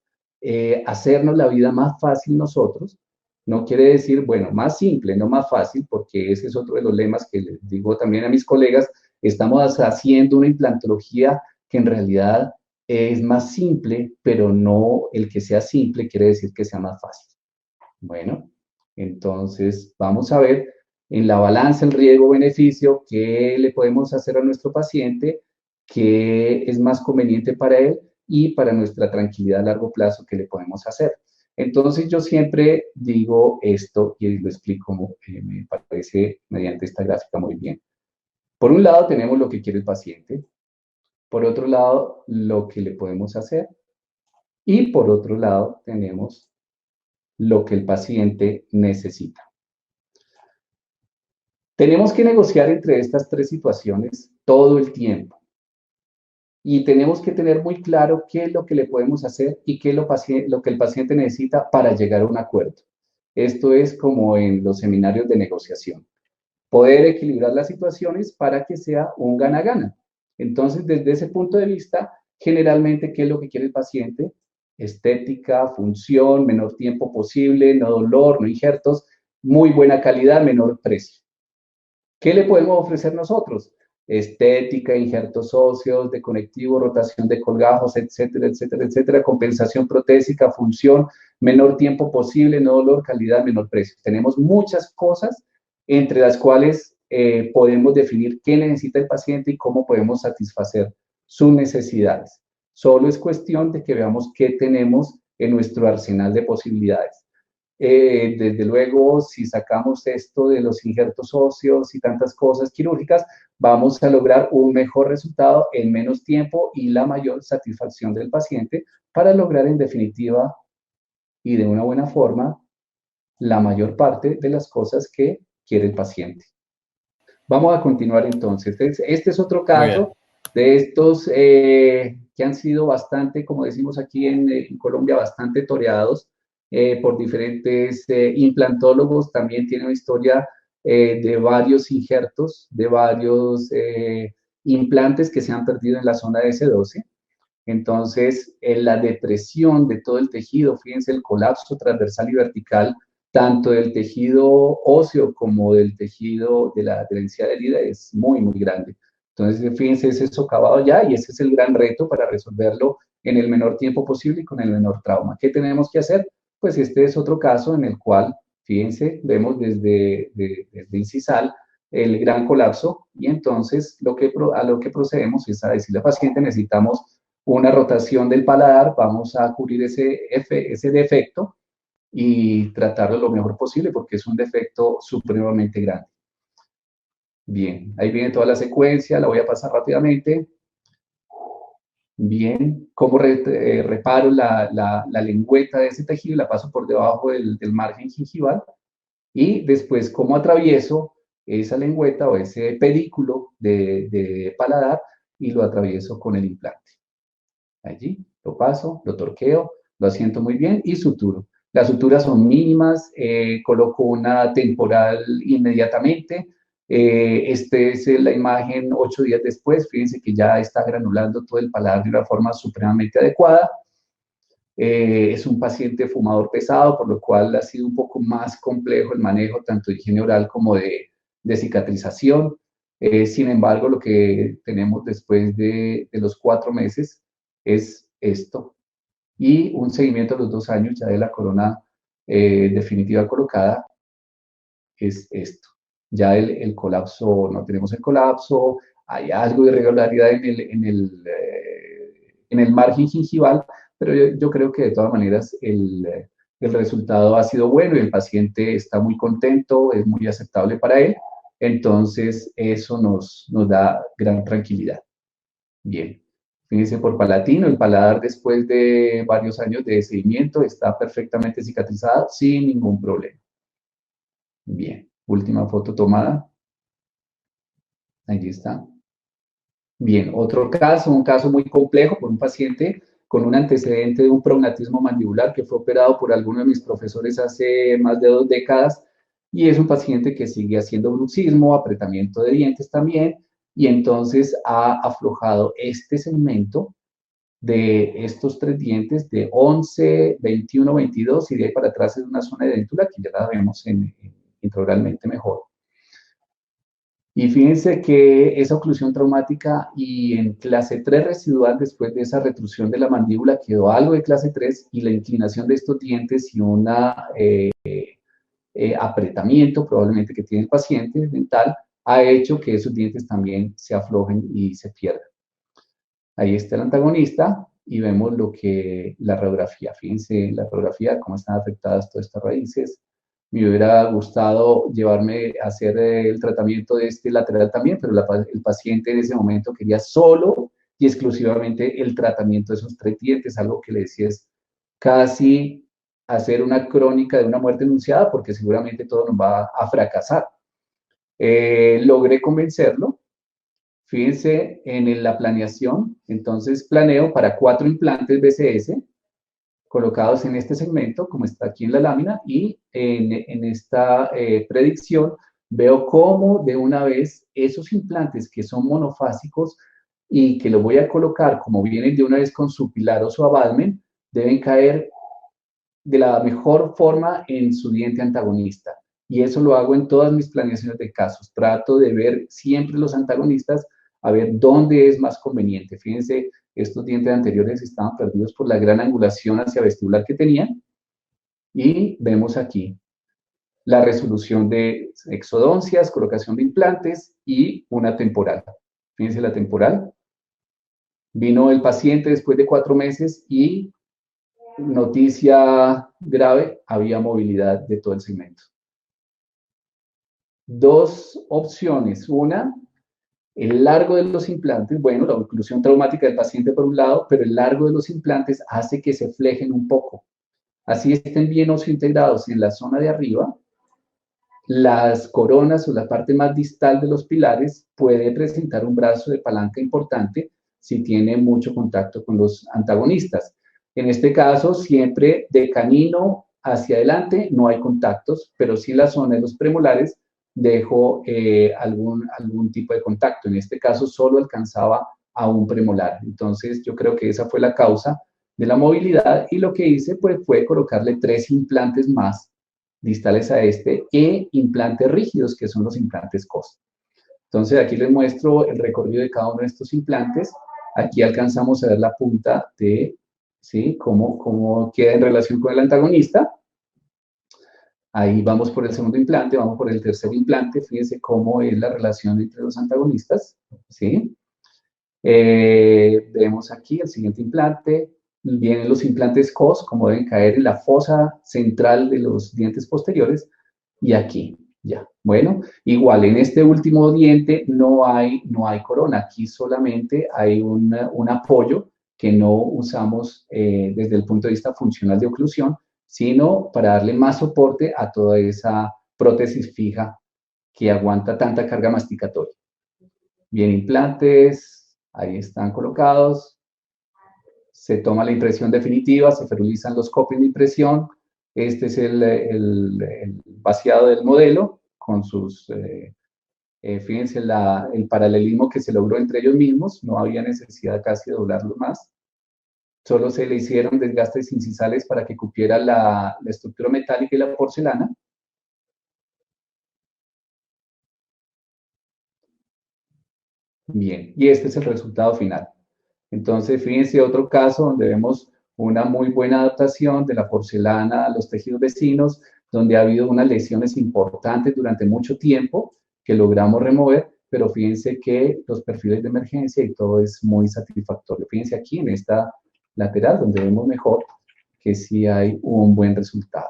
hacernos la vida más fácil nosotros. No quiere decir, bueno, más simple, no más fácil, porque ese es otro de los lemas que les digo también a mis colegas, estamos haciendo una implantología que en realidad es más simple, pero no el que sea simple quiere decir que sea más fácil. Bueno, entonces vamos a ver en la balanza el riesgo-beneficio qué le podemos hacer a nuestro paciente, qué es más conveniente para él y para nuestra tranquilidad a largo plazo qué le podemos hacer. Entonces yo siempre digo esto y lo explico, me parece mediante esta gráfica muy bien. Por un lado tenemos lo que quiere el paciente, por otro lado lo que le podemos hacer y por otro lado tenemos lo que el paciente necesita. Tenemos que negociar entre estas tres situaciones todo el tiempo y tenemos que tener muy claro qué es lo que le podemos hacer y qué es lo que el paciente necesita para llegar a un acuerdo. Esto es como en los seminarios de negociación. Poder equilibrar las situaciones para que sea un gana-gana. Entonces, desde ese punto de vista, generalmente, ¿qué es lo que quiere el paciente? Estética, función, menor tiempo posible, no dolor, no injertos, muy buena calidad, menor precio. ¿Qué le podemos ofrecer nosotros? Estética, injertos óseos, de conectivo, rotación de colgajos, etcétera, etcétera, etcétera, compensación protésica, función, menor tiempo posible, no dolor, calidad, menor precio. Tenemos muchas cosas entre las cuales podemos definir qué necesita el paciente y cómo podemos satisfacer sus necesidades. Solo es cuestión de que veamos qué tenemos en nuestro arsenal de posibilidades. Desde luego, si sacamos esto de los injertos óseos y tantas cosas quirúrgicas, vamos a lograr un mejor resultado en menos tiempo y la mayor satisfacción del paciente para lograr en definitiva y de una buena forma la mayor parte de las cosas que quiere el paciente. Vamos a continuar entonces. Este es otro Muy bien. caso de estos que han sido bastante, como decimos aquí en Colombia, bastante toreados por diferentes implantólogos. También tiene una historia de varios injertos, de varios implantes que se han perdido en la zona de S12. Entonces, en la depresión de todo el tejido, fíjense el colapso transversal y vertical, tanto del tejido óseo como del tejido de la encía de Lida es muy, muy grande. Entonces, fíjense ese socavado ya y ese es el gran reto para resolverlo en el menor tiempo posible y con el menor trauma. ¿Qué tenemos que hacer? Pues este es otro caso en el cual, fíjense, vemos desde incisal el gran colapso y entonces a lo que procedemos es a decirle al paciente necesitamos una rotación del paladar, vamos a cubrir ese defecto y tratarlo lo mejor posible porque es un defecto supremamente grande. Bien, ahí viene toda la secuencia, la voy a pasar rápidamente. Bien, cómo reparo la lengüeta de ese tejido y la paso por debajo del margen gingival y después cómo atravieso esa lengüeta o ese pedículo de paladar y lo atravieso con el implante. Allí lo paso, lo torqueo, lo asiento muy bien y suturo. Las suturas son mínimas, coloco una temporal inmediatamente. Este es la imagen 8 días después. Fíjense que ya está granulando todo el paladar de una forma supremamente adecuada. Es un paciente fumador pesado, por lo cual ha sido un poco más complejo el manejo tanto de higiene oral como de cicatrización. Sin embargo, lo que tenemos después de los 4 meses es esto. Y un seguimiento a los 2 años ya de la corona definitiva colocada es esto. Ya el colapso, no tenemos el colapso, hay algo de irregularidad en el margen gingival, pero yo creo que de todas maneras el resultado ha sido bueno y el paciente está muy contento, es muy aceptable para él. Entonces, eso nos da gran tranquilidad. Bien. Fíjense por palatino, el paladar después de varios años de seguimiento está perfectamente cicatrizado sin ningún problema. Bien, última foto tomada. Allí está. Bien, otro caso, un caso muy complejo por un paciente con un antecedente de un prognatismo mandibular que fue operado por alguno de mis profesores hace más de 2 décadas y es un paciente que sigue haciendo bruxismo, apretamiento de dientes también y entonces ha aflojado este segmento de estos 3 dientes de 11, 21, 22 y de ahí para atrás es una zona de dentula que ya la vemos intraoralmente mejor. Y fíjense que esa oclusión traumática y en clase 3 residual después de esa retrusión de la mandíbula quedó algo de clase 3 y la inclinación de estos dientes y un apretamiento probablemente que tiene el paciente dental ha hecho que esos dientes también se aflojen y se pierdan. Ahí está el antagonista y vemos la radiografía. Fíjense la radiografía, cómo están afectadas todas estas raíces. Me hubiera gustado llevarme a hacer el tratamiento de este lateral también, pero el paciente en ese momento quería solo y exclusivamente el tratamiento de esos 3 dientes, algo que le decía es casi hacer una crónica de una muerte anunciada porque seguramente todo nos va a fracasar. Logré convencerlo. Fíjense en la planeación, entonces planeo para 4 implantes BCS colocados en este segmento, como está aquí en la lámina, y en esta predicción veo cómo de una vez esos implantes que son monofásicos y que los voy a colocar como vienen de una vez con su pilar o su abutment, deben caer de la mejor forma en su diente antagonista. Y eso lo hago en todas mis planeaciones de casos. Trato de ver siempre los antagonistas a ver dónde es más conveniente. Fíjense, estos dientes anteriores estaban perdidos por la gran angulación hacia vestibular que tenían. Y vemos aquí la resolución de exodoncias, colocación de implantes y una temporal. Fíjense la temporal. Vino el paciente después de 4 meses y Noticia grave, había movilidad de todo el segmento. Dos opciones. Una, el largo de los implantes, bueno, la oclusión traumática del paciente por un lado, pero el largo de los implantes hace que se flejen un poco. Así estén bien integrados en la zona de arriba, las coronas o la parte más distal de los pilares puede presentar un brazo de palanca importante si tiene mucho contacto con los antagonistas. En este caso, siempre de canino hacia adelante no hay contactos, pero sí en la zona de los premolares dejo algún tipo de contacto. En este caso, solo alcanzaba a un premolar. Entonces, yo creo que esa fue la causa de la movilidad y lo que hice pues, fue colocarle 3 implantes más distales a este, e implantes rígidos, que son los implantes COS. Entonces, aquí les muestro el recorrido de cada uno de estos implantes. Aquí alcanzamos a ver la punta de, ¿sí? Cómo queda en relación con el antagonista. Ahí vamos por el segundo implante, vamos por el tercer implante. Fíjense cómo es la relación entre los antagonistas, ¿sí? Vemos aquí el siguiente implante. Vienen los implantes COS, como deben caer en la fosa central de los dientes posteriores. Y aquí, ya. Bueno, igual en este último diente no hay corona. Aquí solamente hay un apoyo que no usamos desde el punto de vista funcional de oclusión, sino para darle más soporte a toda esa prótesis fija que aguanta tanta carga masticatoria. Bien, implantes, ahí están colocados. Se toma la impresión definitiva, se ferulizan los copies de impresión. Este es el vaciado del modelo con sus, fíjense el paralelismo que se logró entre ellos mismos, no había necesidad casi de doblarlos más. Solo se le hicieron desgastes incisales para que cupiera la estructura metálica y la porcelana. Bien, y este es el resultado final. Entonces, fíjense otro caso donde vemos una muy buena adaptación de la porcelana a los tejidos vecinos, donde ha habido unas lesiones importantes durante mucho tiempo que logramos remover, pero fíjense que los perfiles de emergencia y todo es muy satisfactorio. Fíjense aquí en esta lateral, donde vemos mejor que sí hay un buen resultado.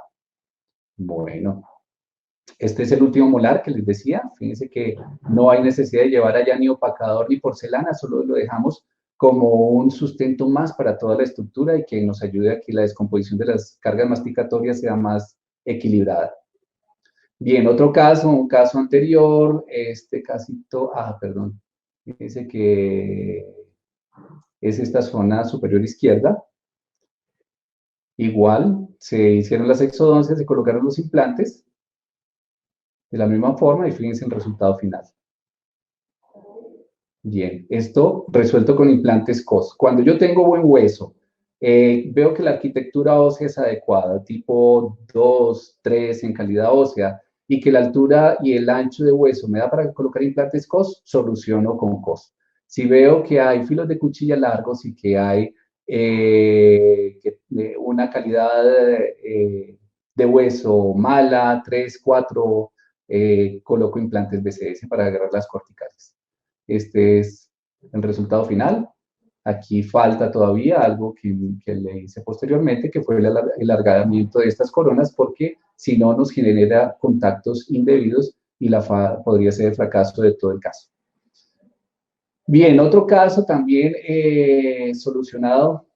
Bueno, este es el último molar que les decía. Fíjense que no hay necesidad de llevar allá ni opacador ni porcelana, solo lo dejamos como un sustento más para toda la estructura y que nos ayude a que la descomposición de las cargas masticatorias sea más equilibrada. Bien, otro caso, un caso anterior, este casito, perdón, fíjense que es esta zona superior izquierda. Igual, se hicieron las exodoncias, se colocaron los implantes de la misma forma y fíjense el resultado final. Bien, esto resuelto con implantes COS. Cuando yo tengo buen hueso, veo que la arquitectura ósea es adecuada, tipo 2, 3 en calidad ósea, y que la altura y el ancho de hueso me da para colocar implantes COS, soluciono con COS. Si veo que hay filos de cuchilla largos y que hay una calidad de hueso mala, 3, 4, coloco implantes BCS para agarrar las corticales. Este es el resultado final. Aquí falta todavía algo que le hice posteriormente, que fue el alargamiento de estas coronas, porque si no nos genera contactos indebidos y podría ser el fracaso de todo el caso. Bien, otro caso también solucionado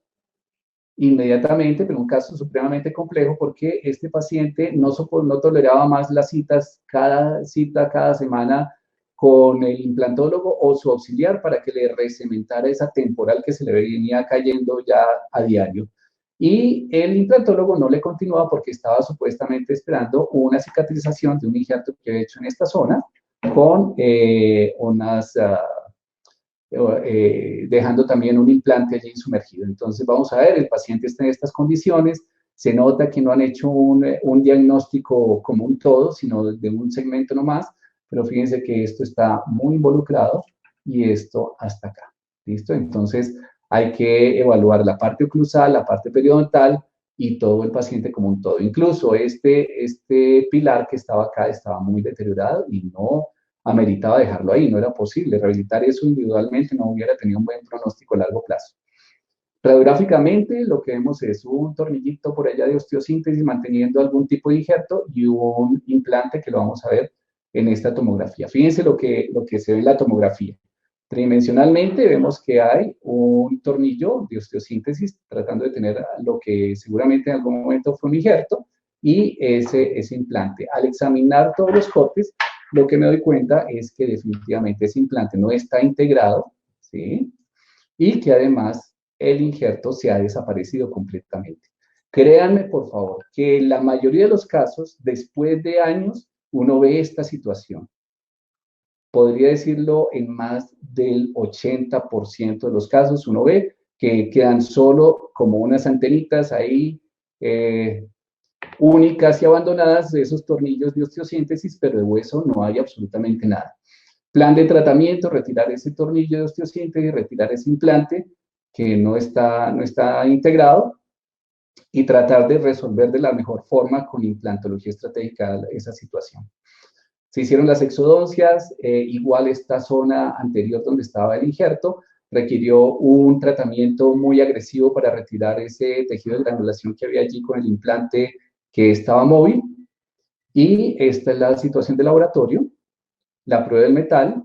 inmediatamente, pero un caso supremamente complejo porque este paciente no toleraba más las citas, cada cita, cada semana con el implantólogo o su auxiliar para que le recementara esa temporal que se le venía cayendo ya a diario. Y el implantólogo no le continuaba porque estaba supuestamente esperando una cicatrización de un injerto que había hecho en esta zona con unas... dejando también un implante allí sumergido. Entonces vamos a ver, el paciente está en estas condiciones, se nota que no han hecho un diagnóstico como un todo, sino de un segmento nomás, pero fíjense que esto está muy involucrado y esto hasta acá. ¿Listo? Entonces hay que evaluar la parte oclusal, la parte periodontal y todo el paciente como un todo. Incluso este pilar que estaba acá estaba muy deteriorado y no ameritaba dejarlo ahí, no era posible. Rehabilitar eso individualmente no hubiera tenido un buen pronóstico a largo plazo. Radiográficamente lo que vemos es un tornillito por allá de osteosíntesis manteniendo algún tipo de injerto y un implante que lo vamos a ver en esta tomografía. Fíjense lo que se ve en la tomografía. Tridimensionalmente vemos que hay un tornillo de osteosíntesis tratando de tener lo que seguramente en algún momento fue un injerto y ese implante. Al examinar todos los cortes, lo que me doy cuenta es que definitivamente ese implante no está integrado, ¿sí? Y que además el injerto se ha desaparecido completamente. Créanme, por favor, que en la mayoría de los casos, después de años, uno ve esta situación. Podría decirlo en más del 80% de los casos, uno ve que quedan solo como unas antenitas ahí únicas y abandonadas de esos tornillos de osteosíntesis, pero de hueso no hay absolutamente nada. Plan de tratamiento, retirar ese tornillo de osteosíntesis, retirar ese implante que no está integrado y tratar de resolver de la mejor forma con implantología estratégica esa situación. Se hicieron las exodoncias, igual esta zona anterior donde estaba el injerto requirió un tratamiento muy agresivo para retirar ese tejido de granulación que había allí con el implante que estaba móvil. Y esta es la situación de laboratorio, la prueba del metal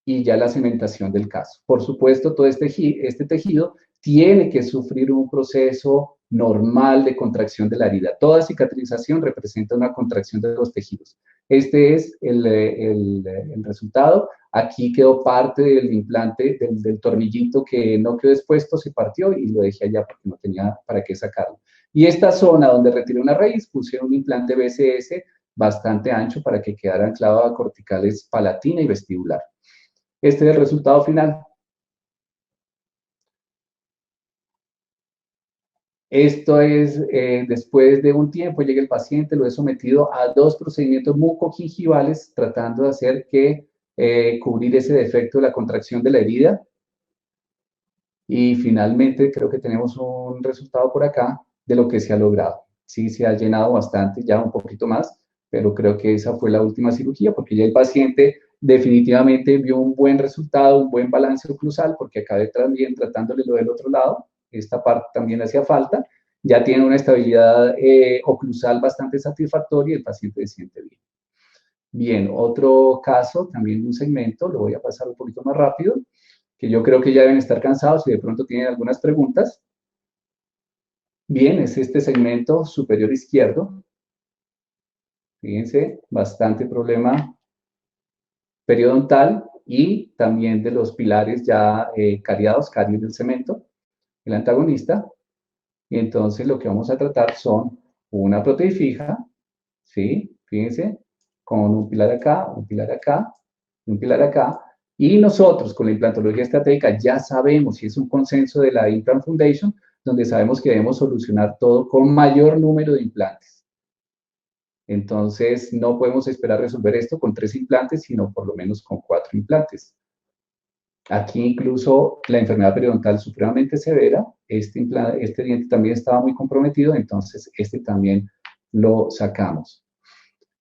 y ya la cementación del caso. Por supuesto, todo este tejido tiene que sufrir un proceso normal de contracción de la herida. Toda cicatrización representa una contracción de los tejidos. Este es el resultado. Aquí quedó parte del implante, del tornillito que no quedó expuesto, se partió y lo dejé allá porque no tenía para qué sacarlo. Y esta zona donde retiré una raíz, puse un implante BCS bastante ancho para que quedara anclado a corticales palatina y vestibular. Este es el resultado final. Esto es, después de un tiempo llega el paciente, lo he sometido a 2 procedimientos mucogingivales tratando de hacer que cubrir ese defecto de la contracción de la herida. Y finalmente creo que tenemos un resultado por acá de lo que se ha logrado. Sí, se ha llenado bastante, ya un poquito más, pero creo que esa fue la última cirugía porque ya el paciente definitivamente vio un buen resultado, un buen balance oclusal, porque acabé también tratándole lo del otro lado, esta parte también hacía falta, ya tiene una estabilidad oclusal bastante satisfactoria y el paciente se siente bien. Bien, otro caso, también de un segmento, lo voy a pasar un poquito más rápido, que yo creo que ya deben estar cansados y de pronto tienen algunas preguntas. Bien, es este segmento superior izquierdo. Fíjense, bastante problema periodontal y también de los pilares ya cariados, caries del cemento, el antagonista. Y entonces lo que vamos a tratar son una prótesis fija, ¿sí? Fíjense, con un pilar acá, un pilar acá, un pilar acá. Y nosotros con la implantología estratégica ya sabemos, y es un consenso de la Implant Foundation, donde sabemos que debemos solucionar todo con mayor número de implantes. Entonces, no podemos esperar resolver esto con 3 implantes, sino por lo menos con 4 implantes. Aquí incluso la enfermedad periodontal supremamente severa, este diente también estaba muy comprometido, entonces este también lo sacamos.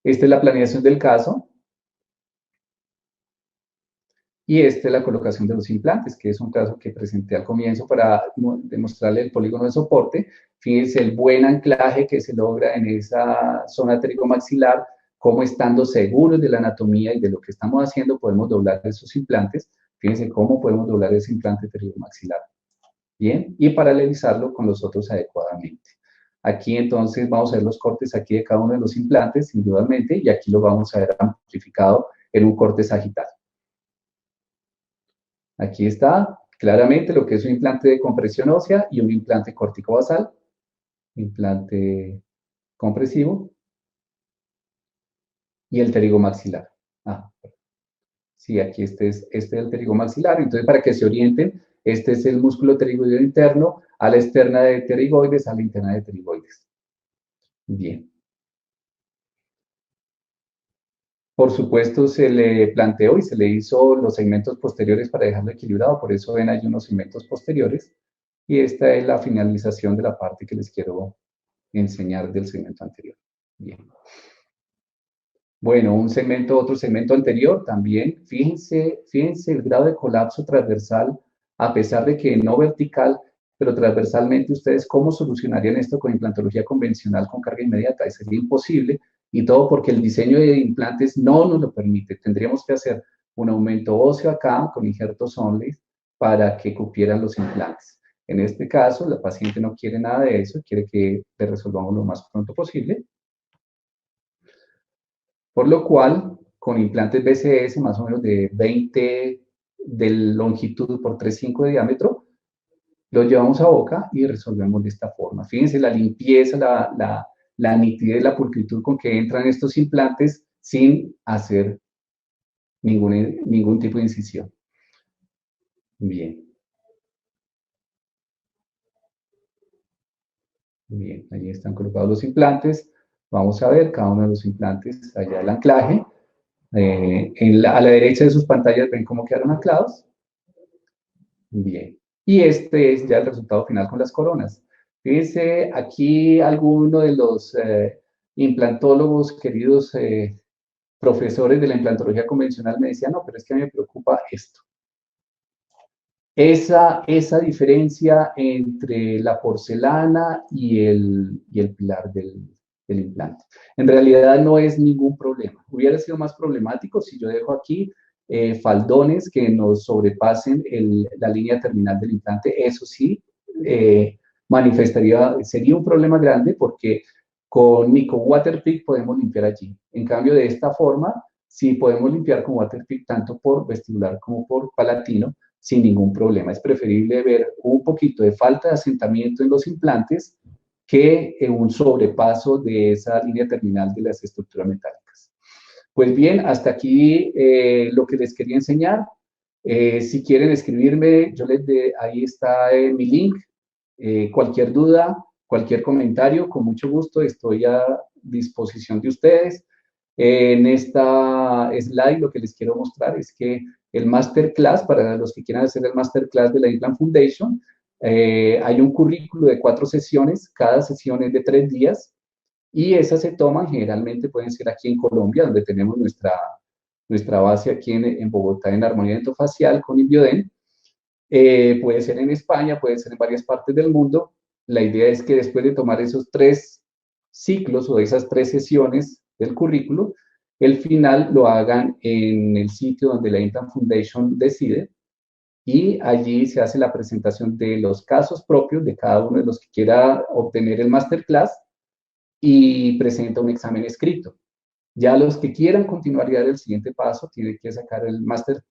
Esta es la planeación del caso. Y esta es la colocación de los implantes, que es un caso que presenté al comienzo para demostrarle el polígono de soporte. Fíjense el buen anclaje que se logra en esa zona pterigomaxilar, cómo estando seguros de la anatomía y de lo que estamos haciendo podemos doblar esos implantes. Fíjense cómo podemos doblar ese implante pterigomaxilar. Bien, y paralelizarlo con los otros adecuadamente. Aquí entonces vamos a ver los cortes aquí de cada uno de los implantes individualmente y aquí lo vamos a ver amplificado en un corte sagital. Aquí está claramente lo que es un implante de compresión ósea y un implante corticobasal, implante compresivo y el pterigomaxilar. Sí, aquí este es el pterigomaxilar. Entonces, para que se orienten, este es el músculo pterigoideo interno, a la externa de pterigoides, a la interna de pterigoides. Bien. Por supuesto, se le planteó y se le hizo los segmentos posteriores para dejarlo equilibrado, por eso ven ahí unos segmentos posteriores. Y esta es la finalización de la parte que les quiero enseñar del segmento anterior. Bien. Bueno, otro segmento anterior también. Fíjense el grado de colapso transversal, a pesar de que no vertical, pero transversalmente ustedes, ¿cómo solucionarían esto con implantología convencional con carga inmediata? Sería imposible, y todo porque el diseño de implantes no nos lo permite. Tendríamos que hacer un aumento óseo acá con injertos only para que cupieran los implantes. En este caso, la paciente no quiere nada de eso, quiere que le resolvamos lo más pronto posible, por lo cual, con implantes BCS más o menos de 20 de longitud por 3,5 de diámetro, lo llevamos a boca y resolvemos de esta forma. Fíjense la limpieza, la nitidez, la pulcritud con que entran estos implantes sin hacer ningún tipo de incisión. Bien. Bien, allí están colocados los implantes. Vamos a ver cada uno de los implantes, allá el anclaje. A la derecha de sus pantallas ven cómo quedaron anclados. Bien. Y este es ya el resultado final con las coronas. Fíjense aquí alguno de los implantólogos, queridos profesores de la implantología convencional, me decían, no, pero es que a mí me preocupa esto. Esa diferencia entre la porcelana y el pilar del implante. En realidad no es ningún problema. Hubiera sido más problemático si yo dejo aquí faldones que nos sobrepasen la línea terminal del implante. Eso sí, sería un problema grande porque ni con Waterpik podemos limpiar allí. En cambio, de esta forma, sí podemos limpiar con Waterpik tanto por vestibular como por palatino, sin ningún problema. Es preferible ver un poquito de falta de asentamiento en los implantes que un sobrepaso de esa línea terminal de las estructuras metálicas. Pues bien, hasta aquí lo que les quería enseñar. Si quieren escribirme, ahí está mi link. Cualquier duda, cualquier comentario, con mucho gusto estoy a disposición de ustedes. En esta slide lo que les quiero mostrar es que el masterclass, para los que quieran hacer el masterclass de la Implant Foundation, hay un currículo de 4 sesiones, cada sesión es de 3 días, y esas se toman, generalmente pueden ser aquí en Colombia, donde tenemos nuestra base aquí en Bogotá, en Armonía Dentofacial con Inbioden. Puede ser en España, puede ser en varias partes del mundo. La idea es que después de tomar esos 3 ciclos o esas 3 sesiones del currículo, el final lo hagan en el sitio donde la Implant Foundation decide, y allí se hace la presentación de los casos propios de cada uno de los que quiera obtener el masterclass y presenta un examen escrito. Ya los que quieran continuar y dar el siguiente paso tienen que sacar el Master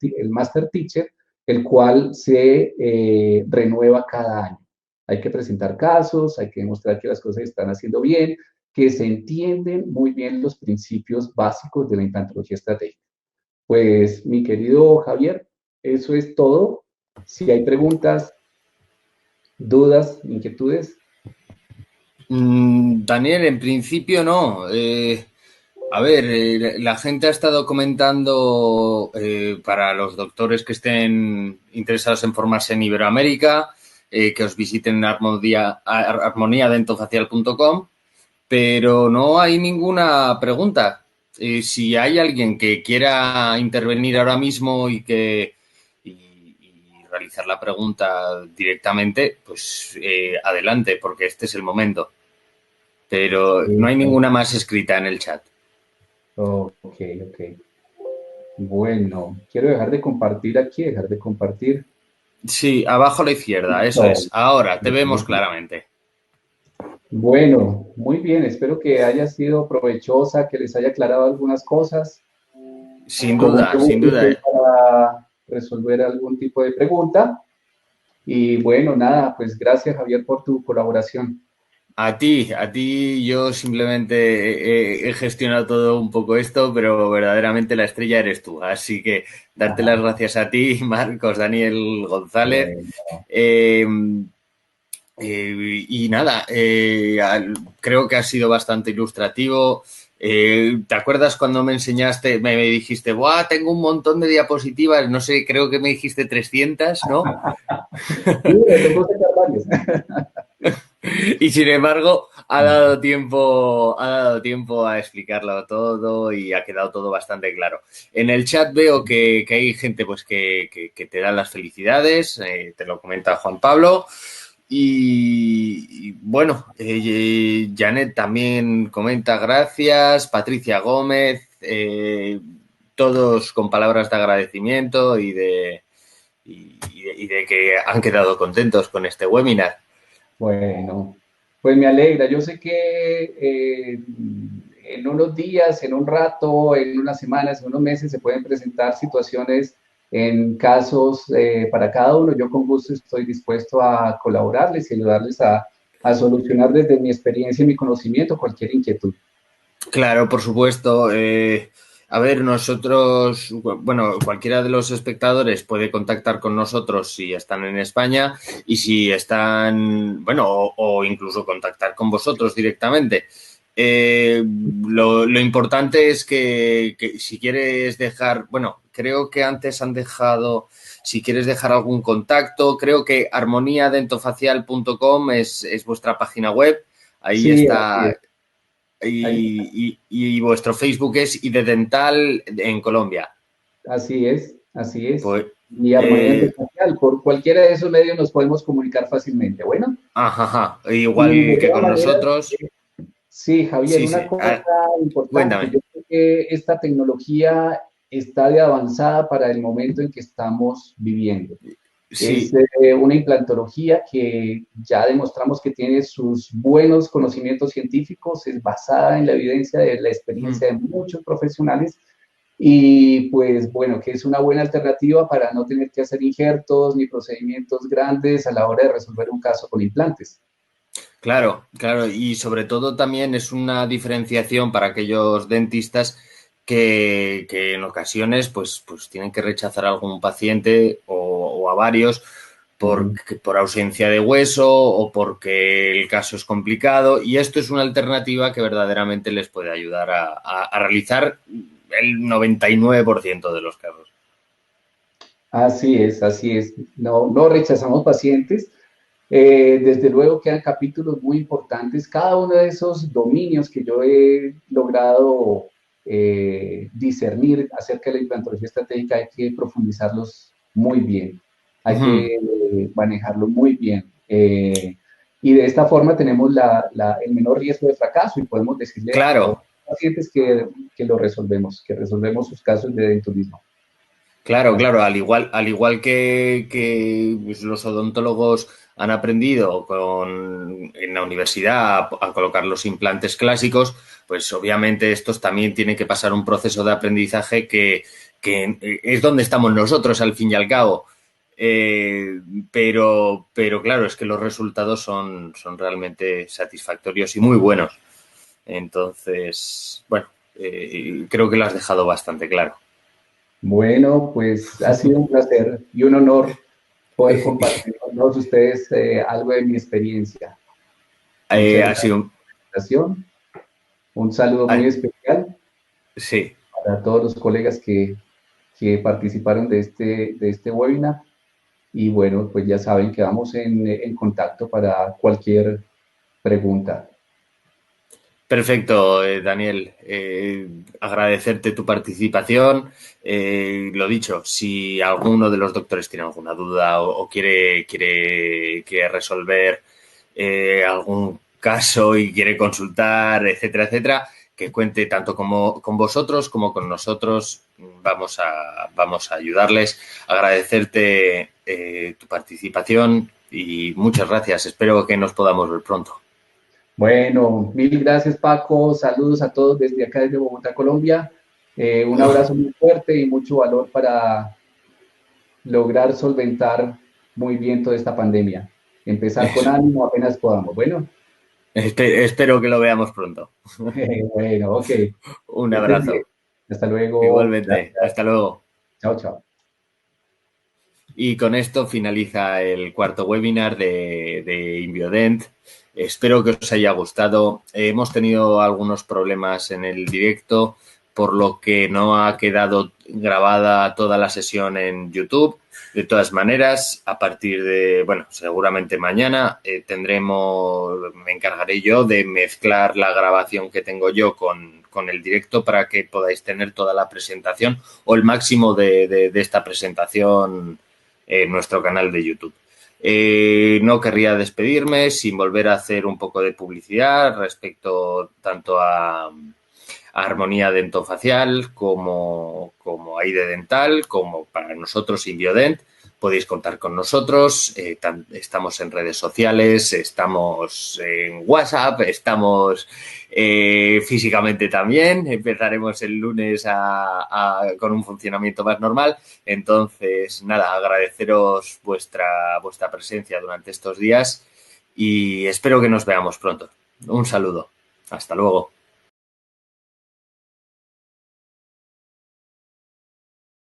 Teacher, el cual se renueva cada año. Hay que presentar casos, hay que demostrar que las cosas se están haciendo bien, que se entienden muy bien los principios básicos de la implantología estratégica. Pues, mi querido Javier, eso es todo. Si hay preguntas, dudas, inquietudes. Daniel, en principio no. A ver, la gente ha estado comentando para los doctores que estén interesados en formarse en Iberoamérica, que os visiten armoniadentofacial.com, pero no hay ninguna pregunta. Si hay alguien que quiera intervenir ahora mismo y realizar la pregunta directamente, pues adelante, porque este es el momento. Pero no hay ninguna más escrita en el chat. Ok, ok. Bueno, quiero dejar de compartir aquí, dejar de compartir. Sí, abajo a la izquierda, eso es. Ahora, te vemos claramente. Bueno, muy bien, espero que haya sido provechosa, que les haya aclarado algunas cosas. Sin Con duda, mucho sin gusto duda. estoy para resolver algún tipo de pregunta. Y bueno, nada, pues gracias Javier por tu colaboración. A ti, yo simplemente he gestionado todo un poco esto, pero verdaderamente la estrella eres tú. Así que darte las gracias a ti, Marcos, Daniel González. Bueno, Eh, y nada, creo que ha sido bastante ilustrativo. ¿Te acuerdas cuando me enseñaste, me dijiste, ¡buah, tengo un montón de diapositivas! No sé, creo que me dijiste 300, ¿no? sí, me tocó sacar varios. Y sin embargo, ha dado tiempo a explicarlo todo y ha quedado todo bastante claro. En el chat veo que hay gente pues que te da las felicidades, te lo comenta Juan Pablo. Bueno, Janet también comenta gracias, Patricia Gómez, todos con palabras de agradecimiento y de que han quedado contentos con este webinar. Bueno, pues me alegra. Yo sé que en unos días, en un rato, en unas semanas, en unos meses se pueden presentar situaciones en casos para cada uno. Yo con gusto estoy dispuesto a colaborarles y ayudarles a solucionar desde mi experiencia y mi conocimiento cualquier inquietud. Claro, por supuesto. A ver, nosotros, bueno, cualquiera de los espectadores puede contactar con nosotros si están en España y si están, bueno, o incluso contactar con vosotros directamente. Lo importante es que si quieres dejar, bueno, creo que antes han dejado, si quieres dejar algún contacto, creo que armoniadentofacial.com es vuestra página web. Ahí Sí, así está. es. Ahí- Y vuestro Facebook es IDENTAL en Colombia. Así es, así es. Pues, Y Armonía Empresarial, por cualquiera de esos medios nos podemos comunicar fácilmente. Bueno, y de igual que todas con maneras, nosotros. sí, Javier, Sí, una sí. cosa importante, Cuéntame. yo creo que esta tecnología está de avanzada para el momento en que estamos viviendo. Es Sí. una implantología que ya demostramos que tiene sus buenos conocimientos científicos, es basada en la evidencia de la experiencia de muchos profesionales y pues bueno, que es una buena alternativa para no tener que hacer injertos ni procedimientos grandes a la hora de resolver un caso con implantes. Claro, claro. Y sobre todo también es una diferenciación para aquellos dentistas que en ocasiones pues tienen que rechazar a algún paciente o a varios Mm. por ausencia de hueso o porque el caso es complicado. Y esto es una alternativa que verdaderamente les puede ayudar a realizar el 99% de los casos. Así es, así es. No, no rechazamos pacientes. Desde luego quedan capítulos muy importantes. Cada uno de esos dominios que yo he logrado discernir acerca de la implantología estratégica hay que profundizarlos muy bien. Hay Ujú. que manejarlo muy bien. Y de esta forma tenemos el menor riesgo de fracaso y podemos decirle a Claro. todos los pacientes que lo resolvemos, que resolvemos sus casos de denturismo. Claro, Así. claro, al igual que pues, los odontólogos han aprendido en la universidad a colocar los implantes clásicos, pues obviamente estos también tienen que pasar un proceso de aprendizaje que es donde estamos nosotros al fin y al cabo. Eh, pero claro, es que los resultados son realmente satisfactorios y muy buenos. Entonces, bueno, creo que lo has dejado bastante claro. Bueno, pues ha sido un placer y un honor poder compartir con todos ustedes algo de mi experiencia. Muchas Ha gracias sido, por la invitación. Un saludo muy ah, especial sí, para todos los colegas que participaron de este webinar. Y bueno, pues ya saben que vamos en contacto para cualquier pregunta. perfecto, Daniel. Agradecerte tu participación. Lo dicho, si alguno de los doctores tiene alguna duda o quiere resolver algún caso y quiere consultar, etcétera, etcétera, que cuente tanto como con vosotros como con nosotros. Vamos a ayudarles. Agradecerte tu participación y muchas gracias. Espero que nos podamos ver pronto. Bueno, mil gracias Paco, saludos a todos desde acá, desde Bogotá, Colombia. Un abrazo muy fuerte y mucho valor para lograr solventar muy bien toda esta pandemia. Empezar con Eso. ánimo apenas podamos. Bueno, Espero que lo veamos pronto. bueno, ok. Un Que estés bien. abrazo. Hasta luego. Igualmente. Gracias. Hasta luego. Chao, chao. Y con esto finaliza el cuarto webinar de Inviodent. Espero que os haya gustado. Hemos tenido algunos problemas en el directo, por lo que no ha quedado grabada toda la sesión en YouTube. De todas maneras, a partir de, bueno, seguramente mañana me encargaré yo de mezclar la grabación que tengo yo con el directo para que podáis tener toda la presentación o el máximo de esta presentación en nuestro canal de YouTube. No querría despedirme sin volver a hacer un poco de publicidad respecto tanto a Armonía Dentofacial como Aide Dental, como para nosotros Inviodent. Podéis contar con nosotros, estamos en redes sociales, estamos en WhatsApp, estamos físicamente también. Empezaremos el lunes con un funcionamiento más normal. Entonces, nada, agradeceros vuestra presencia durante estos días y espero que nos veamos pronto. Un saludo. Hasta luego.